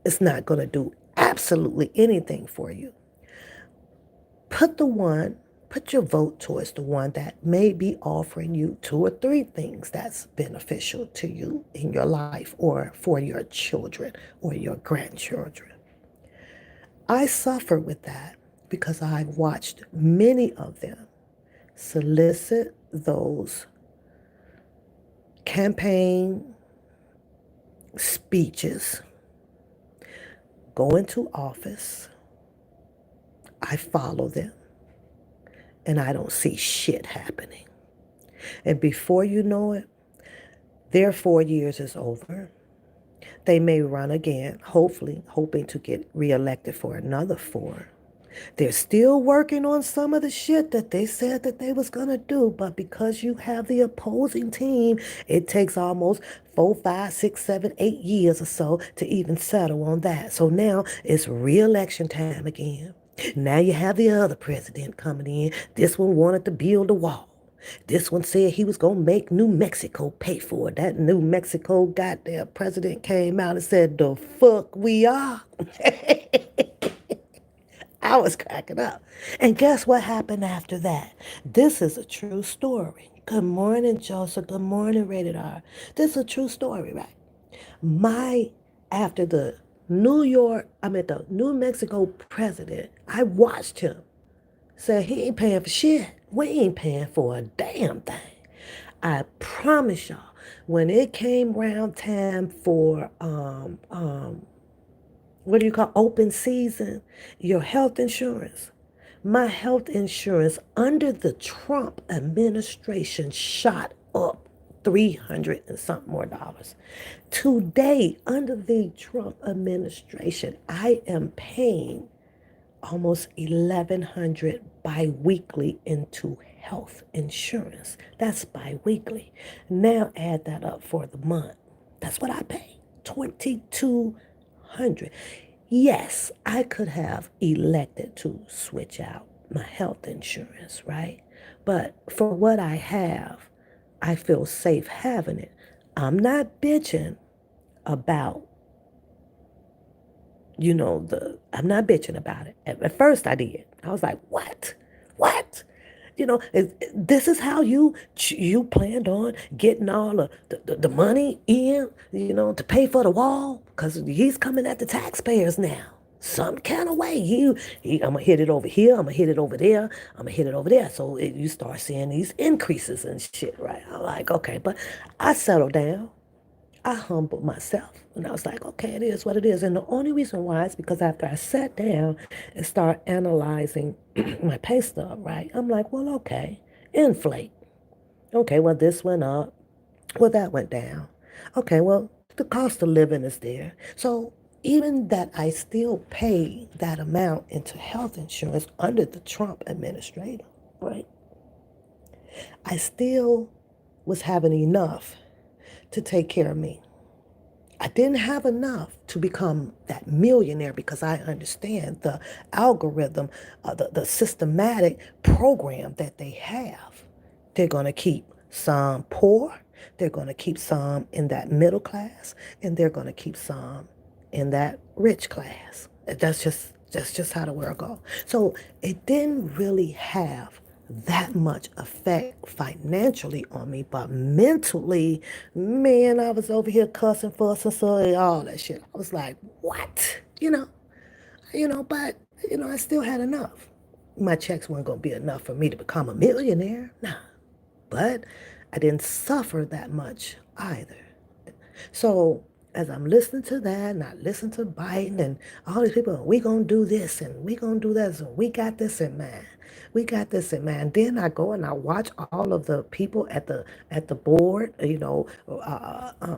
is not going to do absolutely anything for you. Put the one, put your vote towards the one that may be offering you two or three things that's beneficial to you in your life or for your children or your grandchildren. I suffer with that because I've watched many of them solicit those campaign speeches, go into office. I follow them and I don't see shit happening. And before you know it, their 4 years is over. They may run again, hopefully, hoping to get reelected for another four. They're still working on some of the shit that they said that they was gonna do, but because you have the opposing team, it takes almost 4, 5, 6, 7, 8 years or so to even settle on that. So now it's re-election time again. Now you have the other president coming in. This one wanted to build a wall. This one said he was going to make New Mexico pay for it. That New Mexico goddamn president came out and said, the fuck we are. I was cracking up. And guess what happened after that? This is a true story. Good morning, Joseph. Good morning, Rated R. This is a true story, right? My, after the the New Mexico president, I watched him say he ain't paying for shit. We ain't paying for a damn thing. I promise y'all, when it came round time for what do you call open season, your health insurance. My health insurance under the Trump administration shot up 300 and something more dollars. Today, under the Trump administration, I am paying almost 1,100 bi-weekly into health insurance. That's bi-weekly. Now add that up for the month. That's what I pay. 2,200. Yes, I could have elected to switch out my health insurance, right? But for what I have, I feel safe having it. I'm not bitching about I'm not bitching about it. At first I did. I was like, what? This is how you planned on getting all the money in, to pay for the wall, because he's coming at the taxpayers now. Some kind of way. I'm going to hit it over here. I'm going to hit it over there. I'm going to hit it over there. So you start seeing these increases and shit, right? I'm like, okay, but I settled down. I humbled myself and I was like, okay, it is what it is. And the only reason why is because after I sat down and started analyzing my pay stub, right? I'm like, well, okay, inflate. Okay, well, this went up. Well, that went down. Okay, well, the cost of living is there. So even that I still pay that amount into health insurance under the Trump administration, right? I still was having enough to take care of me. I didn't have enough to become that millionaire because I understand the algorithm, the systematic program that they have. They're going to keep some poor, they're going to keep some in that middle class, and they're going to keep some in that rich class. That's just how the world goes. So it didn't really have that much effect financially on me, but mentally, man, I was over here cussing, fussing, so all that shit. I was like, what? But I still had enough. My checks weren't gonna be enough for me to become a millionaire. Nah. But I didn't suffer that much either. So as I'm listening to that, and I listen to Biden and all these people, we gonna do this and we gonna do that. So we got this in mind. We got this in mind. Then I go and I watch all of the people at the board,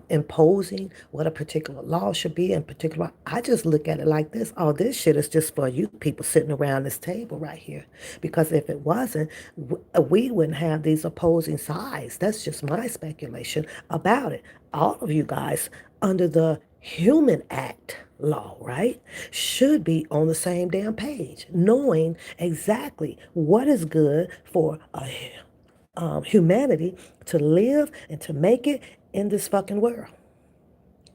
imposing what a particular law should be in particular. I just look at it like this. Oh, this shit is just for you people sitting around this table right here. Because if it wasn't, we wouldn't have these opposing sides. That's just my speculation about it. All of you guys under the Human Act law, right, should be on the same damn page, knowing exactly what is good for humanity to live and to make it in this fucking world.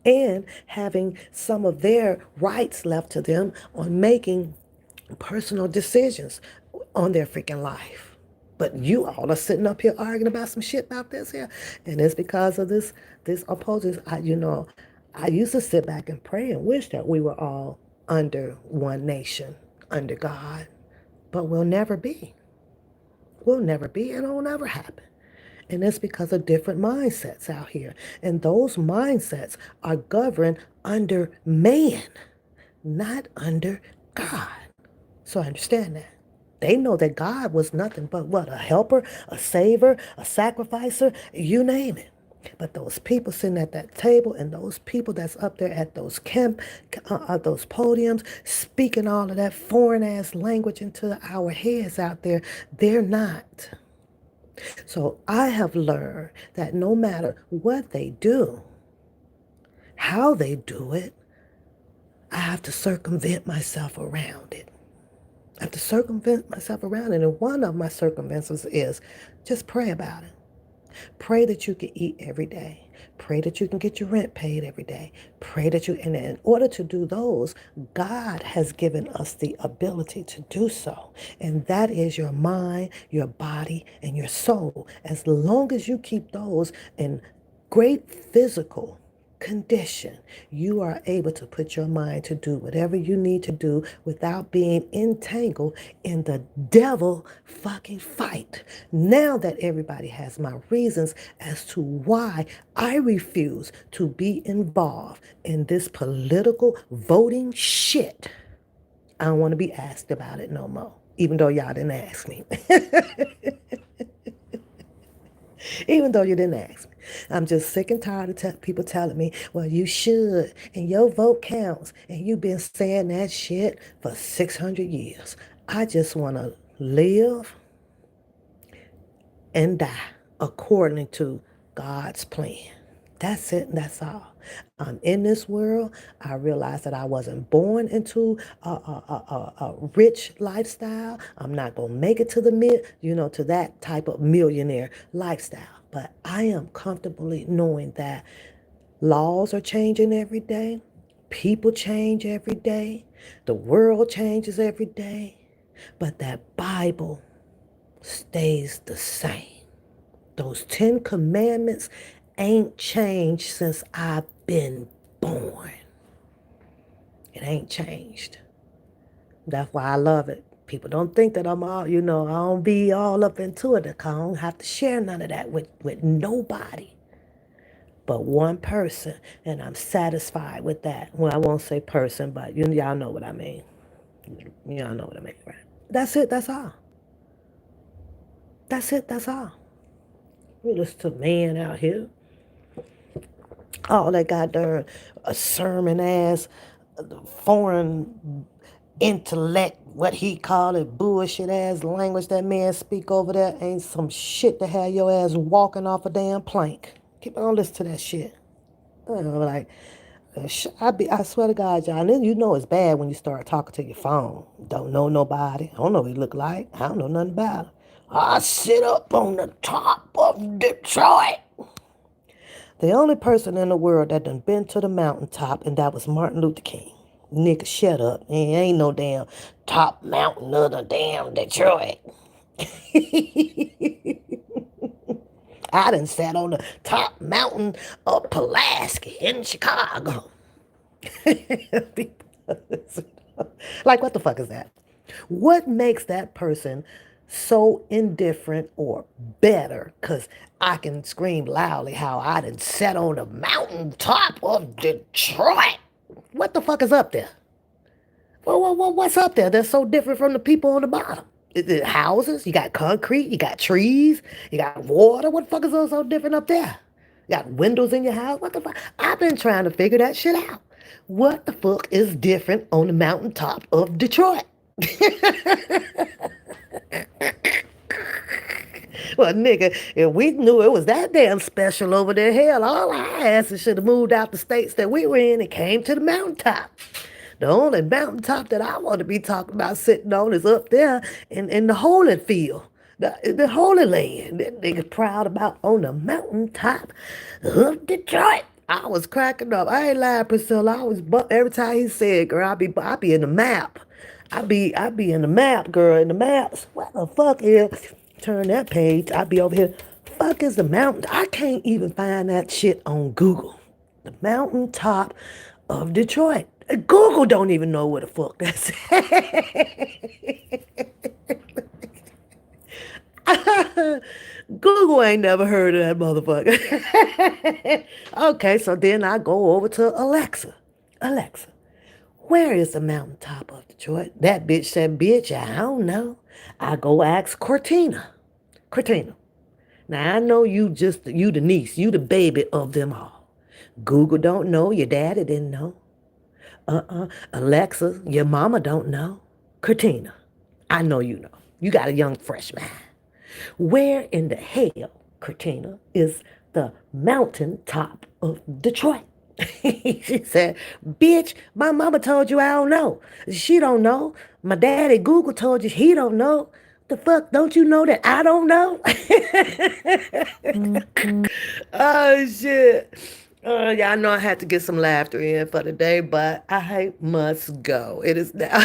And having some of their rights left to them on making personal decisions on their freaking life. But you all are sitting up here arguing about some shit about this here. And it's because of this opposing. I used to sit back and pray and wish that we were all under one nation, under God. But we'll never be. We'll never be, and it'll never happen. And it's because of different mindsets out here. And those mindsets are governed under man, not under God. So I understand that. They know that God was nothing but what? A helper, a savior, a sacrificer, you name it. But those people sitting at that table and those people that's up there at those podiums speaking all of that foreign ass language into our heads out there, they're not. So I have learned that no matter what they do, how they do it, I have to circumvent myself around it. I have to circumvent myself around it. And one of my circumventions is just pray about it. Pray that you can eat every day. Pray that you can get your rent paid every day. Pray that and in order to do those, God has given us the ability to do so. And that is your mind, your body, and your soul. As long as you keep those in great physical condition, you are able to put your mind to do whatever you need to do without being entangled in the devil fucking fight. Now that everybody has my reasons as to why I refuse to be involved in this political voting shit, I don't want to be asked about it no more, even though y'all didn't ask me. Even though you didn't ask me. I'm just sick and tired of people telling me, well, you should, and your vote counts, and you've been saying that shit for 600 years. I just want to live and die according to God's plan. That's it, and that's all. I'm in this world. I realized that I wasn't born into a rich lifestyle. I'm not gonna make it to to that type of millionaire lifestyle. But I am comfortably knowing that laws are changing every day. People change every day. The world changes every day. But that Bible stays the same. Those 10 commandments ain't changed since I've been born. It ain't changed. That's why I love it. People don't think that I'm all, I don't be all up into it. I don't have to share none of that with nobody but one person. And I'm satisfied with that. Well, I won't say person, but y'all know what I mean. Y'all know what I mean, right? That's it. That's all. That's it. That's all. We listen to man out here. All that goddamn sermon ass foreign intellect, what he call it, bullshit ass language that man speak over there ain't some shit to have your ass walking off a damn plank. Keep on listening to that shit. Like, I swear to God, y'all, and then it's bad when you start talking to your phone. Don't know nobody. I don't know what he look like. I don't know nothing about him. I sit up on the top of Detroit. The only person in the world that done been to the mountaintop, and that was Martin Luther King. Nigga, shut up. Ain't no damn top mountain of the damn Detroit. I done sat on the top mountain of Pulaski in Chicago. Like, what the fuck is that? What makes that person so indifferent or better? Because I can scream loudly how I done sat on the mountaintop of Detroit. What the fuck is up there? What's up there that's so different from the people on the bottom? Is it houses? You got concrete? You got trees? You got water? What the fuck is so different up there? You got windows in your house? What the fuck? I've been trying to figure that shit out. What the fuck is different on the mountaintop of Detroit? Well, nigga, if we knew it was that damn special over there, hell, all our asses should have moved out the states that we were in and came to the mountaintop. The only mountaintop that I want to be talking about sitting on is up there in the Holy Field, the Holy Land. That nigga proud about on the mountaintop of Detroit. I was cracking up. I ain't lying, Priscilla. I was every time he said, "Girl, I be in the map. I be in the map, girl. In the maps. What the fuck is? Turn that page. I be over here. Fuck is the mountain? I can't even find that shit on Google. The mountaintop of Detroit. Google don't even know what the fuck that's. Google ain't never heard of that motherfucker. Okay, so then I go over to Alexa. Alexa, where is the mountaintop of Detroit? That bitch said, bitch, I don't know. I go ask Cortina. Cortina. Now I know you the niece, you the baby of them all. Google don't know, your daddy didn't know. Alexa, your mama don't know. Cortina, I know you know. You got a young fresh mind. Where in the hell, Cortina, is the mountaintop of Detroit? She said, bitch, my mama told you I don't know. She don't know. My daddy Google told you he don't know. The fuck, don't you know that I don't know? Oh, shit. Y'all know I had to get some laughter in for the day, but I must go. It is now.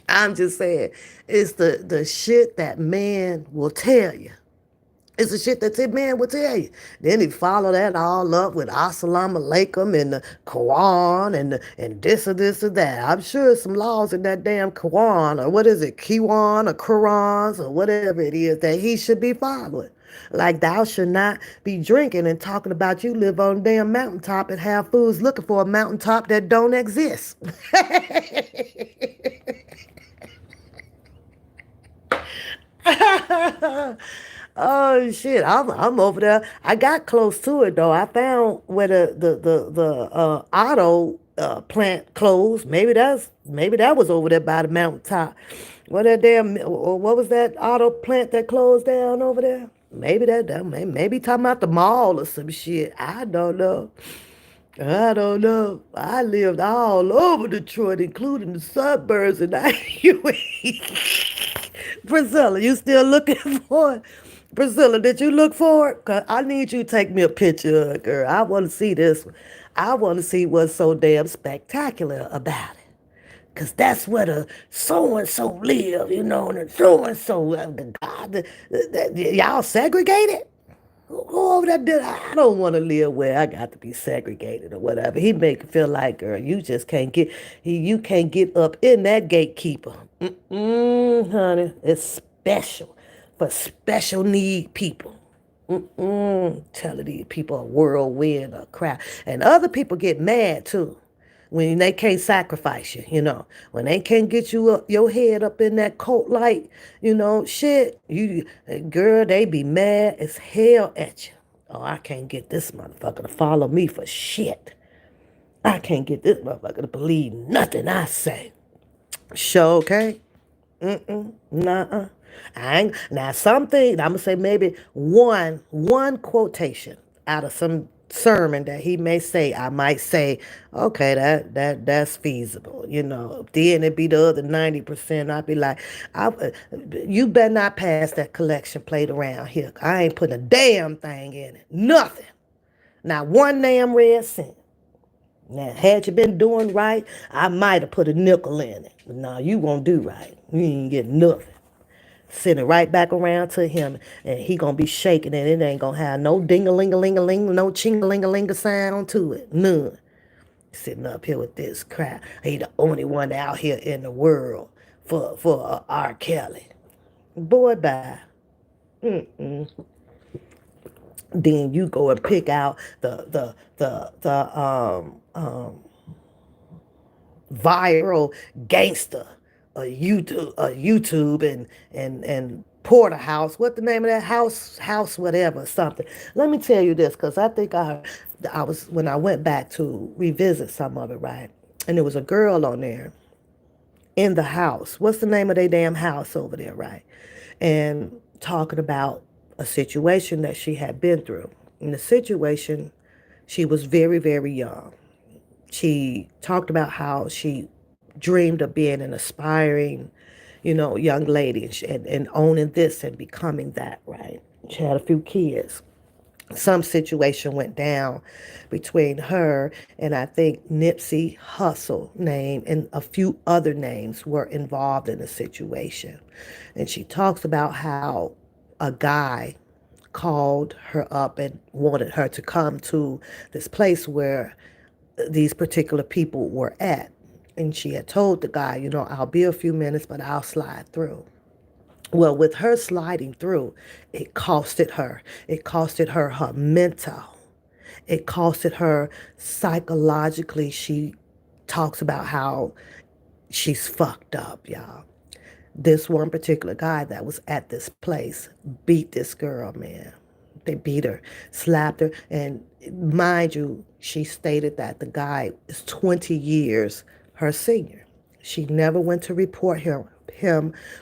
I'm just saying, it's the shit that man will tell you. It's the shit that that man will tell you. Then he follow that all up with Assalamu alaikum and the Quran and this or this or that. I'm sure some laws in that damn Quran or what is it, Kiwan or Qurans or whatever it is that he should be following. Like thou should not be drinking and talking about you live on a damn mountaintop and have fools looking for a mountaintop that don't exist. Oh shit! I'm over there. I got close to it though. I found where the auto plant closed. Maybe that was over there by the mountaintop. What was that auto plant that closed down over there? Maybe talking about the mall or some shit. I don't know. I don't know. I lived all over Detroit, including the suburbs, and I. Priscilla, you still looking for it? Priscilla, did you look for it? Cause I need you to take me a picture of it, girl. I want to see this one. I want to see what's so damn spectacular about it. Cause that's where the so and so live, you know, and so and so. God, y'all segregated. Go over there. I don't want to live where I got to be segregated or whatever. He make it feel like, girl, you just can't get, you can't get up in that gatekeeper. Honey, it's special for special need people. Telling these people a whirlwind or crap. And other people get mad too when they can't sacrifice you, when they can't get you up your head up in that coat light, shit, girl, they be mad as hell at you. Oh, I can't get this motherfucker to follow me for shit. I can't get this motherfucker to believe nothing I say. Sure, okay? Nuh-uh. I ain't, now something, I'm gonna say maybe one quotation out of some sermon that he may say, I might say, okay, that's feasible, Then it be the other 90%. I'd be like, you better not pass that collection plate around here. I ain't putting a damn thing in it. Nothing. Not one damn red cent. Now, had you been doing right, I might have put a nickel in it. But no, you won't do right. You ain't get nothing. Send it right back around to him, and he gonna be shaking, and it ain't gonna have no ding-a-ling-a-ling-a-ling, no ching-a-ling-a-ling sound to it. None. Sitting up here with this crap. He the only one out here in the world for R. Kelly. Boy, bye. Then you go and pick out the viral gangster, a YouTube and porterhouse. What the name of that house whatever something. Let me tell you this, because I think I was when I went back to revisit some of it, right, and there was a girl on there in the house. What's the name of their damn house over there, right? And talking about a situation that she had been through. In the situation, she was very, very young. She talked about how she dreamed of being an aspiring, young lady, and owning this and becoming that, right? She had a few kids. Some situation went down between her and I think Nipsey Hussle name and a few other names were involved in the situation. And she talks about how a guy called her up and wanted her to come to this place where these particular people were at. And she had told the guy, I'll be a few minutes, but I'll slide through. Well, with her sliding through, it costed her. It costed her her mental. It costed her psychologically. She talks about how she's fucked up, y'all. This one particular guy that was at this place beat this girl, man. They beat her, slapped her, and mind you, she stated that the guy is 20 years her senior. She never went to report him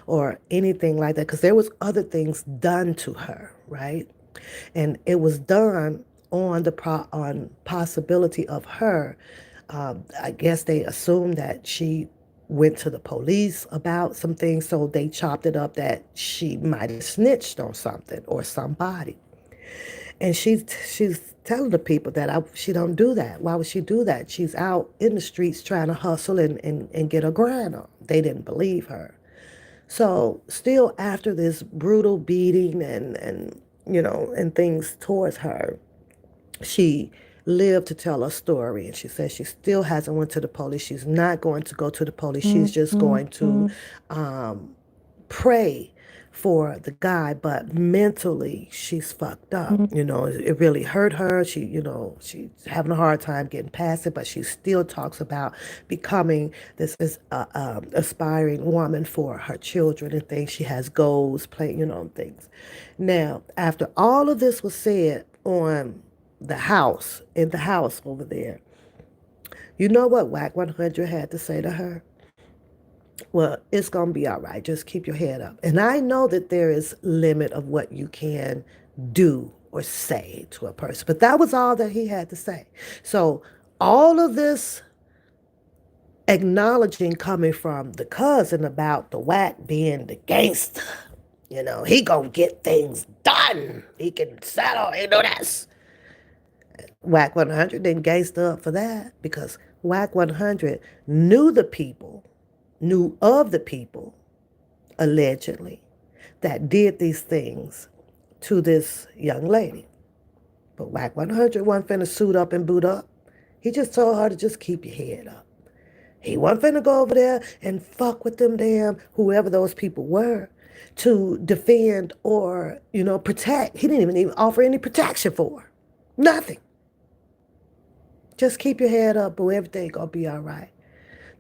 or anything like that, because there was other things done to her, right? And it was done on on possibility of her. I guess they assumed that she went to the police about some things, so they chopped it up that she might have snitched on something or somebody. And she's telling the people that she don't do that. Why would she do that? She's out in the streets trying to hustle and get a grind on. They didn't believe her. So still after this brutal beating and things towards her, she lived to tell a story, and she says she still hasn't went to the police. She's not going to go to the police. She's just going to pray for the guy, but mentally she's fucked up. It really hurt her. She's having a hard time getting past it, but she still talks about becoming this aspiring woman for her children and things. She has goals, things. Now, after all of this was said on in the house over there, you know what Whack 100 had to say to her? Well, it's going to be all right. Just keep your head up. And I know that there is limit of what you can do or say to a person, but that was all that he had to say. So all of this acknowledging coming from the cousin about the Whack being the gangster, he gonna get things done. He can settle, that's. Whack 100 didn't gangster up for that, because Whack 100 knew of the people, allegedly, that did these things to this young lady. But Whack 100 wasn't finna suit up and boot up. He just told her to just keep your head up. He wasn't finna go over there and fuck with them damn whoever those people were to defend or, protect. He didn't even offer any protection for her. Nothing. Just keep your head up, boo. Everything gonna be all right.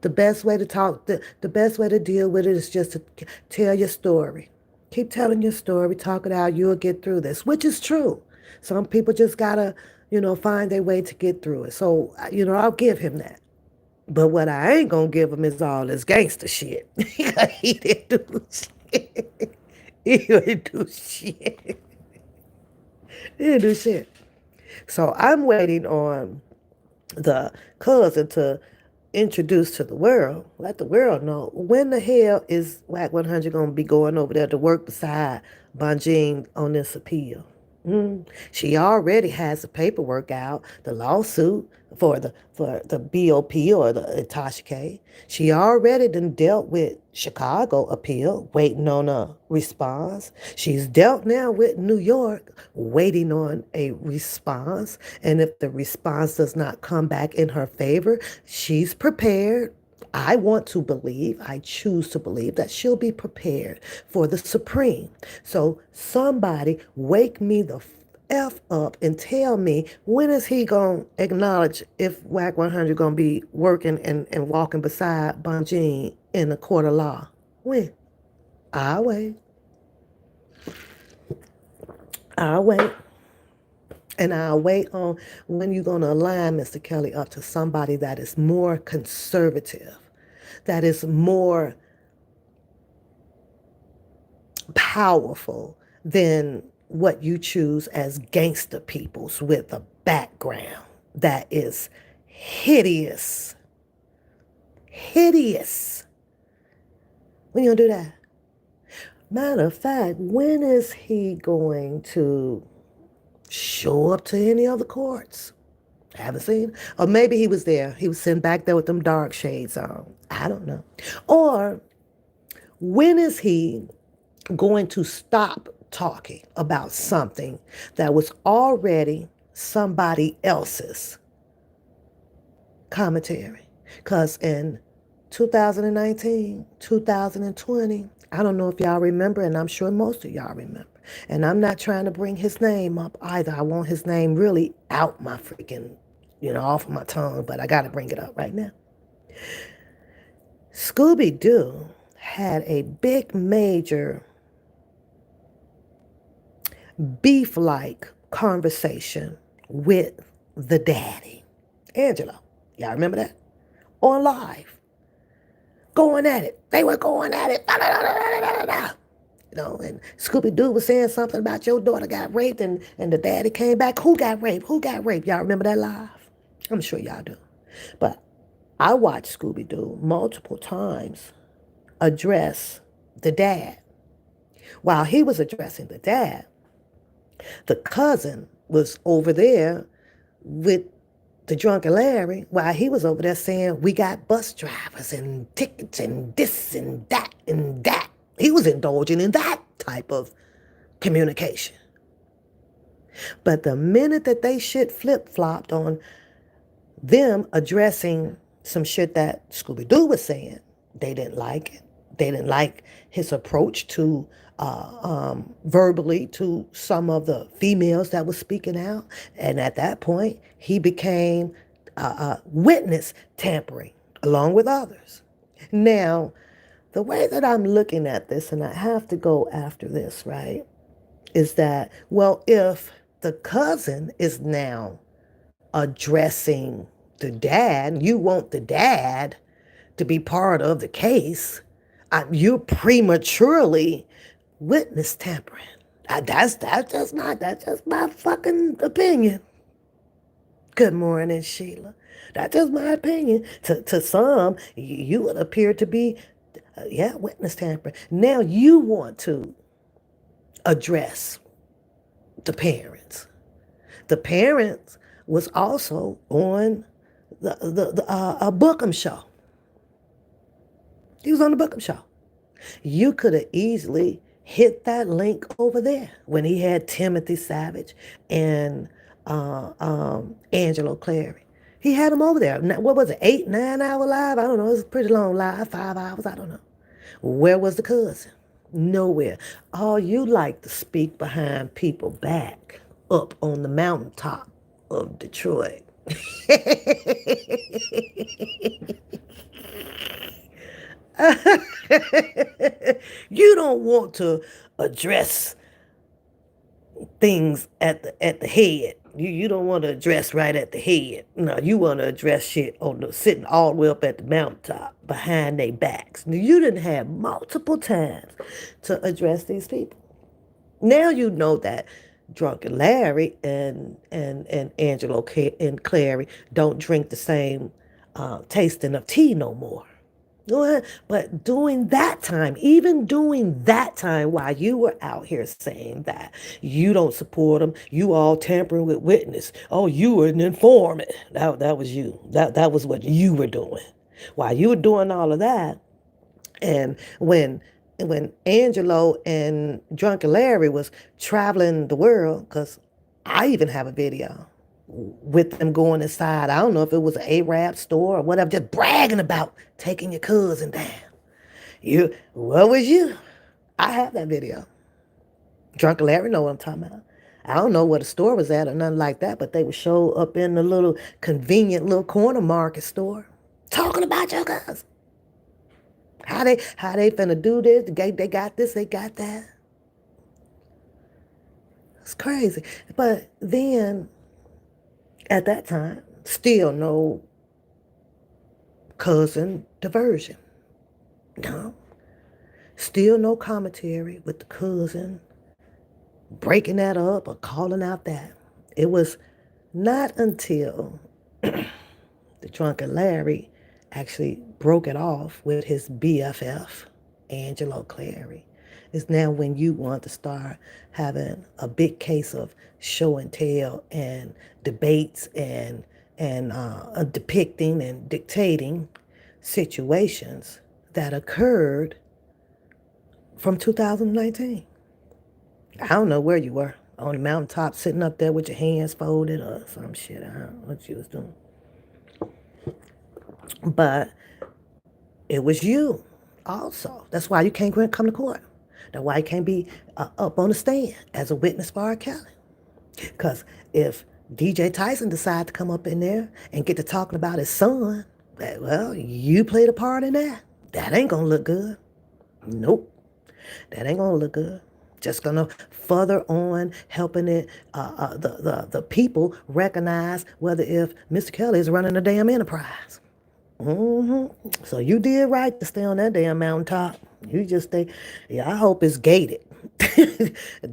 The best way to talk, the best way to deal with it is just to tell your story. Keep telling your story, talk it out, you'll get through this, which is true. Some people just gotta, find their way to get through it. So, I'll give him that. But what I ain't gonna give him is all this gangster shit. He didn't do shit. He didn't do shit. He didn't do shit. So I'm waiting on the cousin to introduce to the world, let the world know when the hell is Whack 100 going to be going over there to work beside Bonjean on this appeal. She already has the paperwork out, the lawsuit for the BOP or the Itachi. She already done dealt with Chicago appeal, waiting on a response. She's dealt now with New York, waiting on a response. And if the response does not come back in her favor, she's prepared. I want to believe, I choose to believe that she'll be prepared for the Supreme. So somebody wake me the F up and tell me when is he going to acknowledge if WAC 100 going to be working and walking beside Bonjean in the court of law? When? I'll wait. I'll wait. And I'll wait on when you're going to align Mr. Kelly up to somebody that is more conservative, that is more powerful than what you choose as gangster peoples with a background that is hideous. Hideous. When you gonna do that? Matter of fact, when is he going to show up to any other courts? I haven't seen. Or maybe he was there. He was sitting back there with them dark shades on. I don't know. Or when is he going to stop talking about something that was already somebody else's commentary? Because in 2019, 2020, I don't know if y'all remember, and I'm sure most of y'all remember. And I'm not trying to bring his name up either. I want his name really out my freaking, off of my tongue, but I got to bring it up right now. Scooby Doo had a big major beef like conversation with the daddy, Angelo. Y'all remember that? On live. Going at it. They were going at it. And Scooby Doo was saying something about your daughter got raped, and the daddy came back. Who got raped? Who got raped? Y'all remember that live? I'm sure y'all do. But I watched Scooby Doo multiple times address the dad. While he was addressing the dad, the cousin was over there with the drunken Larry while he was over there saying, we got bus drivers and tickets and this and that and that. He was indulging in that type of communication. But the minute that they shit flip-flopped on them addressing some shit that Scooby-Doo was saying, they didn't like it. They didn't like his approach to verbally to some of the females that were speaking out. And at that point, he became witness tampering along with others. Now, the way that I'm looking at this, and I have to go after this, right, is that, well, if the cousin is now addressing the dad, you want the dad to be part of the case, you're prematurely witness tampering. That's just my fucking opinion. Good morning, Sheila. That's just my opinion. To some, you would appear to be, witness tampering. Now you want to address the parents. The parents was also on the Bookham show. He was on the Bookham show. You could have easily hit that link over there when he had Timothy Savage and Angelo Clary. He had him over there. What was it, 8, 9 hour live? I don't know. It was a pretty long live, 5 hours. I don't know. Where was the cousin? Nowhere. Oh, you like to speak behind people back up on the mountaintop of Detroit. You don't want to address things at the head. You don't want to address right at the head. No, you want to address shit on the sitting all the way up at the mountaintop behind their backs. Now, you didn't have multiple times to address these people. Now you know that drunken Larry and Angelo and Clary don't drink the same tasting of tea no more. Go ahead. But during that time, even during that time, while you were out here saying that you don't support them, you all tampering with witness. Oh, you were an informant. That was you. That was what you were doing. While you were doing all of that, and when Angelo and Drunken Larry was traveling the world, because I even have a video with them going inside. I don't know if it was an Arab store or whatever, just bragging about taking your cousin down. What was you? I have that video. Drunken Larry know what I'm talking about. I don't know where the store was at or nothing like that, but they would show up in the little convenient little corner market store talking about your cousin. How they finna do this? They got this, they got that. It's crazy. But then at that time, still no cousin diversion. No. Still no commentary with the cousin breaking that up or calling out that. It was not until the Drunken Larry actually broke it off with his BFF, Angelo Clary. It's now when you want to start having a big case of show and tell and debates and depicting and dictating situations that occurred from 2019. I don't know where you were, on the mountaintop sitting up there with your hands folded or some shit. I don't know what you was doing. But it was you also. That's why you can't come to court. That's why you can't be up on the stand as a witness for R. Kelly. Because if DJ Tyson decides to come up in there and get to talking about his son, well, you played a part in that. That ain't going to look good. Nope. That ain't going to look good. Just going to further on helping the people recognize whether if Mr. Kelly is running a damn enterprise. So you did right to stay on that damn mountaintop. You just stay. Yeah, I hope it's gated.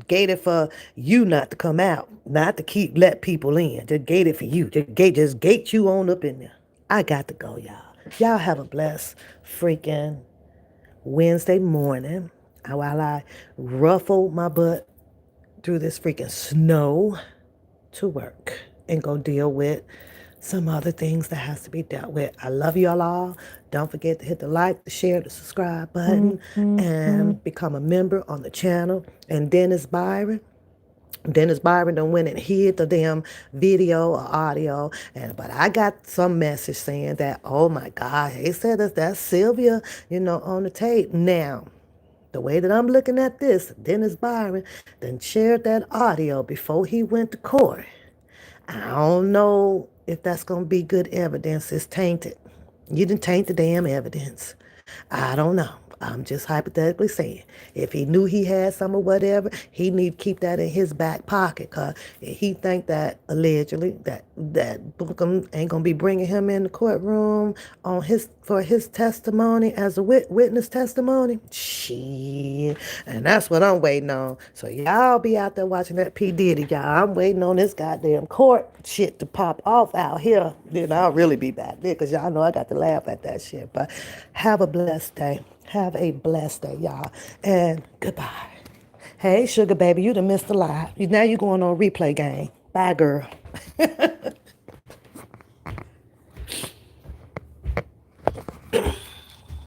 Gated for you not to come out, not to let people in. Just gated for you. Just gate you on up in there. I got to go, y'all. Y'all have a blessed freaking Wednesday morning while I ruffle my butt through this freaking snow to work and go deal with some other things that has to be dealt with. I love y'all all. Don't forget to hit the like, the share, the subscribe button, and become a member on the channel. And Dennis Byron done went and hid the damn video or audio. But I got some message saying that, oh my God, he said that's Sylvia, on the tape. Now, the way that I'm looking at this, Dennis Byron then shared that audio before he went to court. I don't know if that's going to be good evidence. It's tainted. You didn't taint the damn evidence. I don't know. I'm just hypothetically saying. If he knew he had some or whatever, he need to keep that in his back pocket. Because he think that allegedly that Bookham ain't going to be bringing him in the courtroom for his testimony as a witness testimony. Shit. And that's what I'm waiting on. So y'all be out there watching that P. Diddy, y'all. I'm waiting on this goddamn court shit to pop off out here. Then I'll really be back there because y'all know I got to laugh at that shit. But have a blessed day. Have a blessed day, y'all. And goodbye. Hey, sugar baby, you done missed a lot. Now you going on replay game. Bye, girl.